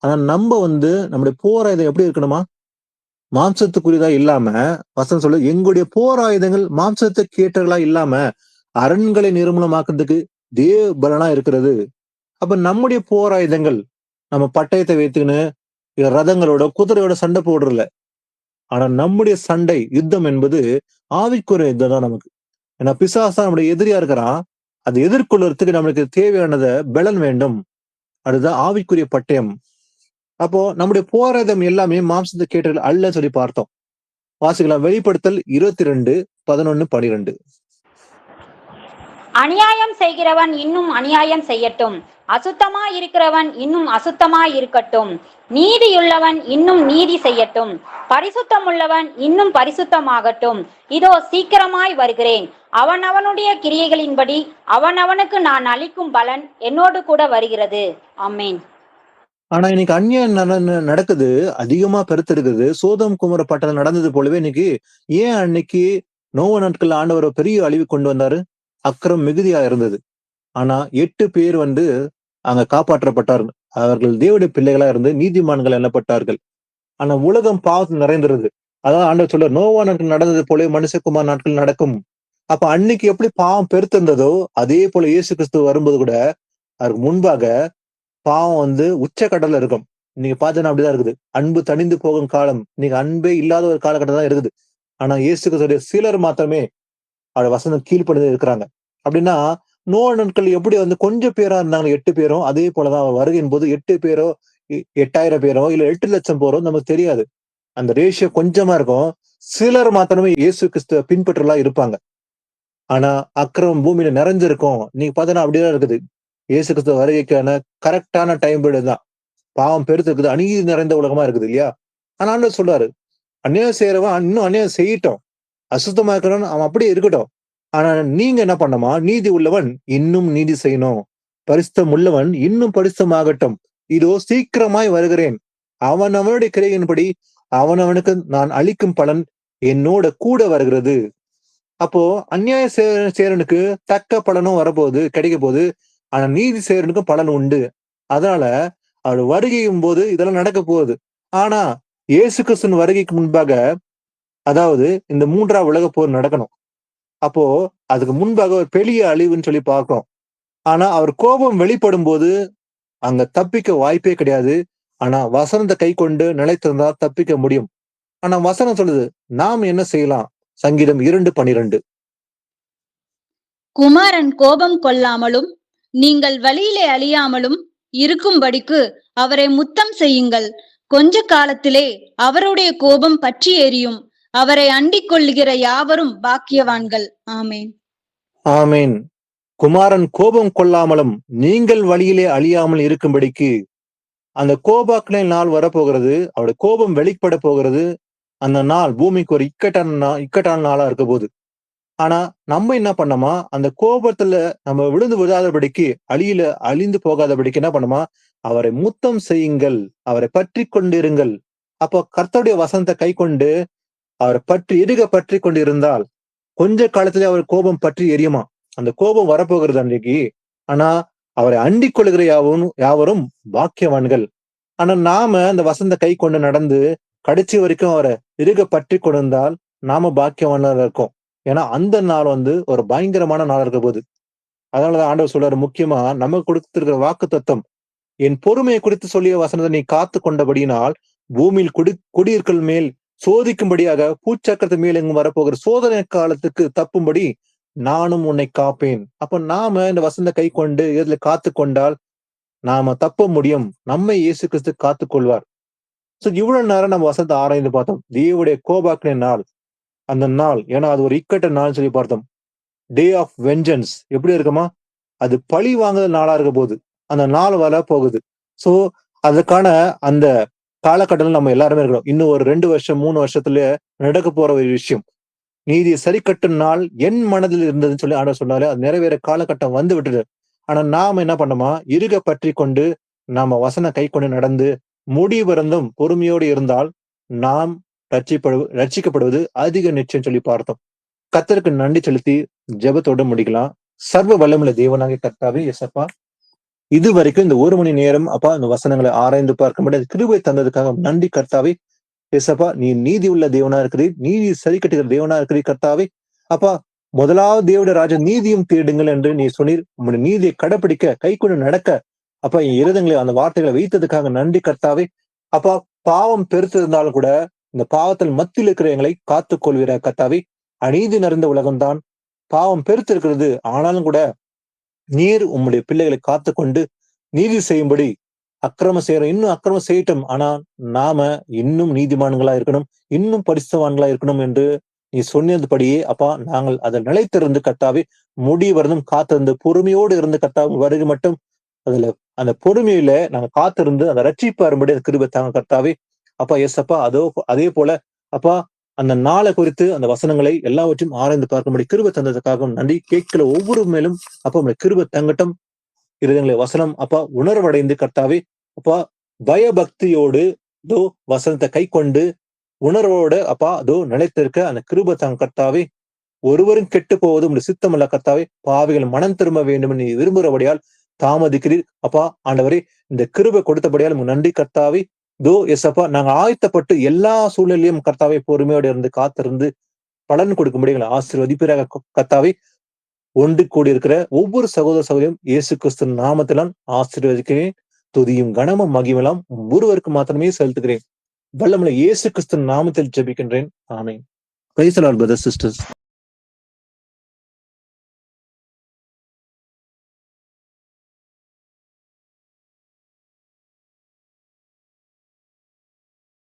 ஆனா நம்ம நம்முடைய போர் ஆயுதம் எப்படி இருக்கணுமா? மாம்சத்துக்குரியதா இல்லாம, வசனம் சொல்லு, எங்களுடைய போர் ஆயுதங்கள் மாம்சத்துக்கு ஏற்றகளா இல்லாம அரண்களை நிர்மூலமாக்குறதுக்கு தேவ பலனா இருக்கிறது. அப்ப நம்முடைய போர் ஆயுதங்கள் நம்ம பட்டயத்தை வைத்துக்கின்னு ரதங்களோட குதிரையோட சண்டை போடுறதில்ல. ஆனா நம்முடைய சண்டை யுத்தம் என்பது ஆவிக்குரிய யுத்தம் தான் நமக்கு. ஏன்னா பிசாசா நம்முடைய எதிரியா இருக்கிறான். அதை எதிர்கொள்றதுக்கு நம்மளுக்கு தேவையானத பலன் வேண்டும். அதுதான் ஆவிக்குரிய பட்டயம். அப்போ நம்முடைய போராயுதம் எல்லாமே மாம்சத்தை கேட்டல் அல்ல சொல்லி பார்த்தோம். வாசிக்கலாம் வெளிப்படுத்தல் 22:11-12. அநியாயம் செய்கிறவன் இன்னும் அநியாயம் செய்யட்டும், அசுத்தமாய் இருக்கிறவன் இன்னும் அசுத்தமாய் இருக்கட்டும், நீதியுள்ளவன் இன்னும் நீதி செய்யட்டும், பரிசுத்தமுள்ளவன் இன்னும் பரிசுத்தமாகட்டும். இதோ சீக்கிரமாய் வருகிறேன். அவனவனுடைய கிரியைகளின்படி அவனவனுக்கு நான் அளிக்கும் பலன் என்னோடு கூட வருகிறது. ஆமென். ஆனா இன்னைக்கு அந்நியம் நடக்குது, அதிகமா பெருத்தெடுக்குது. சோதம் குமர பட்டணம் நடந்தது போலவே இன்னைக்கு ஏன் அன்னைக்கு நோவா நாட்கள்ல ஆண்டவர் ஒரு பெரிய அழிவு கொண்டு வந்தாரு? அக்கிரம் மிகுதியா இருந்தது. ஆனா 8 பேர் அங்க காப்பாற்றப்பட்டார். அவர்கள் தேவனுடைய பிள்ளைகளா இருந்து நீதிமான்கள் எண்ணப்பட்டார்கள். ஆனா உலகம் பாவத்தில் நிறைந்திருது. அதான் ஆண்டவர் சொல்றார், நோவா நாட்கள் நடந்தது போல மனுஷகுமார் நாட்கள் நடக்கும். அப்ப அன்னைக்கு எப்படி பாவம் பெருத்திருந்ததோ அதே போல இயேசு கிறிஸ்து வரும்போது கூட அதற்கு முன்பாக பாவம் உச்சக்கட்டத்துல இருக்கும். நீங்க பாத்தீங்கன்னா அப்படிதான் இருக்குது. அன்பு தணிந்து போகும் காலம். இன்னைக்கு அன்பே இல்லாத ஒரு காலகட்டம் தான் இருக்குது. ஆனா இயேசு கிறிஸ்துடைய சிலர் மாத்திரமே அவருடைய வசனம் கீழ்ப்படிந்து இருக்கிறாங்க. அப்படின்னா நோவா நாட்கள் எப்படி கொஞ்சம் பேரா இருந்தாங்க 8 பேரும், அதே போலதான் அவர் வருகையின் போது 8 பேரோ 8,000 பேரோ இல்ல 8 லட்சம் பேரோ நமக்கு தெரியாது. அந்த ரேஷியோ கொஞ்சமா இருக்கும். சிலர் மாத்திரமே இயேசு கிறிஸ்துவ பின்பற்றலா இருப்பாங்க. ஆனா அக்கிரமம் பூமியில நிறைஞ்சிருக்கும். நீங்க பாத்தீங்கன்னா அப்படிதான் இருக்குது. இயேசு கிறிஸ்துவ வருகைக்கான கரெக்டான டைம் பீரியட் தான். பாவம் பெருத்து இருக்குது. அநீதி நிறைந்த உலகமா இருக்குது இல்லையா? ஆனா ஆண்டவர் சொல்றாரு, அநியாயம் செய்யறவன் இன்னும் அநியாயம் செய்யட்டும். அசுத்தமா இருக்கிறவன் அவன் அப்படியே இருக்கட்டும். ஆனா நீங்க என்ன பண்ணணுமா? நீதி உள்ளவன் இன்னும் நீதி செய்யணும். பரிசுத்தம் உள்ளவன் இன்னும் பரிசுத்தமாகட்டும். இதோ சீக்கிரமாய் வருகிறேன். அவனுடைய கிரையின்படி அவனவனுக்கு நான் அளிக்கும் பலன் என்னோட கூட வருகிறது. அப்போ அநியாய சேரனுக்கு தக்க பலனும் வரப்போகுது, கிடைக்க போகுது. ஆனா நீதி சேரனுக்கும் பலன் உண்டு. அதனால அவர் வருகையும் போது இதெல்லாம் நடக்க போகுது. ஆனா இயேசு கிறிஸ்துவின் வருகைக்கு முன்பாக, அதாவது இந்த 3ஆம் உலக போர் நடக்கணும். அப்போ அதுக்கு முன்பாக ஒரு பெரிய அழிவுன்னு சொல்லி பார்க்கிறோம். ஆனா அவர் கோபம் வெளிப்படும் போது அங்க தப்பிக்க வாய்ப்பே கிடையாது. ஆனா வசனத்தை கை கொண்டு நிலைத்திருந்தா தப்பிக்க முடியும். ஆனா வசனம் சொல்லுது, நாம் என்ன செய்யலாம்? சங்கீதம் 2:12. குமாரன் கோபம் கொள்ளாமலும் நீங்கள் வழியிலே அழியாமலும் இருக்கும்படிக்கு அவரை முத்தம் செய்யுங்கள். கொஞ்ச காலத்திலே அவருடைய கோபம் பற்றி எரியும். அவரை அண்டிக் கொள்ளுகிற யாவரும் பாக்கியவான்கள். ஆமேன். ஆமேன். குமாரன் கோபம் கொள்ளாமலும் நீங்கள் வழியிலே அழியாமல் இருக்கும்படிக்கு அந்த கோபாக்களை நாள் வரப்போகிறது. அவருடைய கோபம் வெளிப்பட போகிறது. அந்த நாள் பூமிக்கு ஒரு இக்கட்டான நாளா இருக்க போகுது. ஆனா நம்ம என்ன பண்ணோமா? அந்த கோபத்துல நம்ம விழுந்து விடாதபடிக்கு, அழிந்து போகாதபடிக்கு என்ன பண்ணுமா? அவரை முத்தம் செய்யுங்கள், அவரை பற்றி கொண்டிருங்கள். அப்போ கர்த்தருடைய வசனத்தை கை கொண்டு அவரை பற்றி கொண்டு இருந்தால் கொஞ்ச காலத்திலே அவர் கோபம் பற்றி எரியுமா? அந்த கோபம் வரப்போகிறது அன்றைக்கு. ஆனா அவரை அண்டிக் கொள்கிற யாவரும் பாக்கியவான்கள். ஆனா நாம அந்த வசந்த கை கொண்டு நடந்து கடைசி வரைக்கும் அவரை பற்றி கொண்டிருந்தால் நாம பாக்கியவான்களா இருக்கோம். ஏன்னா அந்த நாள் ஒரு பயங்கரமான நாள் இருக்க போகுது. அதனாலதான் ஆண்டவர் சொல்றாரு, முக்கியமா நமக்கு கொடுத்திருக்கிற வாக்கு தத்துவம், என் பொறுமையை குறித்து சொல்லிய வசனத்தை நீ காத்து கொண்டபடியினால் பூமியில் குடியிருக்கள் மேல் சோதிக்கும்படியாக பூச்சக்கரத்து மேல் எங்கும் வரப்போகிற சோதனை காலத்துக்கு தப்பும்படி நானும் உன்னை காப்பேன். அப்ப நாம இந்த வசந்த கை கொண்டு இதுல காத்து கொண்டால் நாம தப்ப முடியும். நம்மை இயேசு கிறிஸ்து காத்துக் கொள்வார். சோ இவ்வளவு நேரம் நம்ம வசனத்தை ஆராய்ந்து பார்த்தோம். தேவனுடைய கோபாக்கின நாள், அந்த நாள், ஏன்னா அது ஒரு இக்கட்ட நாள் சொல்லி பார்த்தோம். டே ஆஃப் வெஞ்சன்ஸ் எப்படி இருக்குமா? அது பழி வாங்குற நாளா இருக்க போகுது. அந்த நாள் வர போகுது. சோ அதுக்கான அந்த காலகட்டத்தில் நம்ம எல்லாருமே இருக்கிறோம். இன்னும் ஒரு 2 வருஷம் 3 வருஷத்துல நடக்க போற ஒரு விஷயம். நீதியை சரி கட்டும் நாள் என் மனதில் இருந்ததுன்னு சொல்லி ஆண்டவர் சொன்னாலே அது நிறைவேற காலகட்டம் வந்து விட்டுது. ஆனா நாம என்ன பண்ணோமா? பற்றி கொண்டு நாம வசன கை கொண்டு நடந்து முடிவிறந்தும் பொறுமையோடு இருந்தால் நாம் ரட்சிக்கப்படுவது அதிக நிச்சயம் சொல்லி பார்த்தோம். கர்த்தருக்கு நன்றி செலுத்தி ஜெபத்தோட முடிக்கலாம். சர்வ வல்லமுள்ள தேவனாகிய கர்த்தாவே இயேசப்பா, இது வரைக்கும் இந்த 1 மணி நேரம் அப்பா இந்த வசனங்களை ஆராய்ந்து பார்க்க முடியாது கிருபை தந்ததுக்காக நன்றி கர்த்தாவே. இயேசப்பா, நீ நீதி உள்ள தேவனா இருக்கிறீர், நீதி சரி கட்டுகிற தேவனா இருக்கிறீர் கர்த்தாவே. அப்பா, முதலாவது தேவனுடைய ராஜா நீதியும் தேடுங்கள் என்று நீ சொன்னீர். உங்களுடைய நீதியை கடைப்பிடிக்க கை கொண்டு நடக்க அப்பா என் இருதயங்களை அந்த வார்த்தைகளை வைத்ததுக்காக நன்றி கர்த்தாவே. அப்பா, பாவம் பெருத்திருந்தாலும் கூட இந்த பாவத்தில் மத்தியில் இருக்கிற எங்களை காத்துக் கொள்வீர கர்த்தாவே. அநீதி நிறைந்த உலகம்தான், பாவம் பெருத்திருக்கிறது. ஆனாலும் கூட நீர் உம்முடைய பிள்ளைகளை காத்து கொண்டு நீதி செய்யும்படி, அக்கிரமம் செய்யறோம் இன்னும் அக்கிரமம் செய்யட்டும், ஆனா நாம இன்னும் நீதிமான்களா இருக்கணும், இன்னும் பரிசுத்தவான்களா இருக்கணும் என்று நீ சொன்னதுபடியே அப்பா நாங்கள் அதை நிலைத்திருந்து கர்த்தாவே முடிவருந்தும் காத்திருந்து பொறுமையோடு இருந்து கர்த்தாவே வருகை மட்டும் அதுல அந்த பொறுமையில நாங்க காத்திருந்து அந்த ரட்சிப்பு வரும்படி அந்த கிருபை தாங்க கர்த்தாவே. அப்பா எஸ்அப்பா, அதே போல அப்பா அந்த நாளை குறித்து அந்த வசனங்களை எல்லாவற்றையும் ஆராய்ந்து பார்க்கும்படி கிருபை தந்ததுக்காக நன்றி. கேட்கிற ஒவ்வொரு மேலும் அப்பா உங்களுடைய கிருபை தங்கட்டும். இருதயங்களை வசனம் அப்பா உணர்வடைந்து கர்த்தாவே அப்பா பயபக்தியோடு தோ வசனத்தை கை கொண்டு உணர்வோட அப்பா அதோ நிலைத்திருக்க அந்த கிருபை தாங்க கர்த்தாவே. ஒருவரும் கெட்டு போவதும் உடைய சித்தமல்ல கர்த்தாவே. பாவிகள் மனம் திரும்ப வேண்டும் என்று நீ விரும்புகிறபடியால் தாமதிக்கிறீர் அப்பா. ஆண்டவரே, இந்த கிருபை கொடுத்தபடியால் உங்களுக்கு நன்றி கர்த்தாவே. தோ எஸ் அப்பா, நாங்க ஆயத்தப்பட்டு எல்லா சூழ்நிலையும் கர்த்தாவே பொறுமையோடு இருந்து காத்திருந்து பலன் கொடுக்கும்படி எங்களை ஆசீர்வதிப்பீராக கர்த்தாவே. ஒன்று கூடியிருக்கிற ஒவ்வொரு சகோதர சகோதரியும் இயேசு கிறிஸ்து நாமத்திலான் ஆசீர்வதிக்கிறேன். துதியும் கனமும் மகிமெல்லாம் ஒருவருக்கு மாத்திரமே செலுத்துகிறேன். வல்லமுள்ள இயேசு கிறிஸ்து நாமத்தில் ஜெபிக்கின்றேன். Amen. Praise the Lord brothers sisters.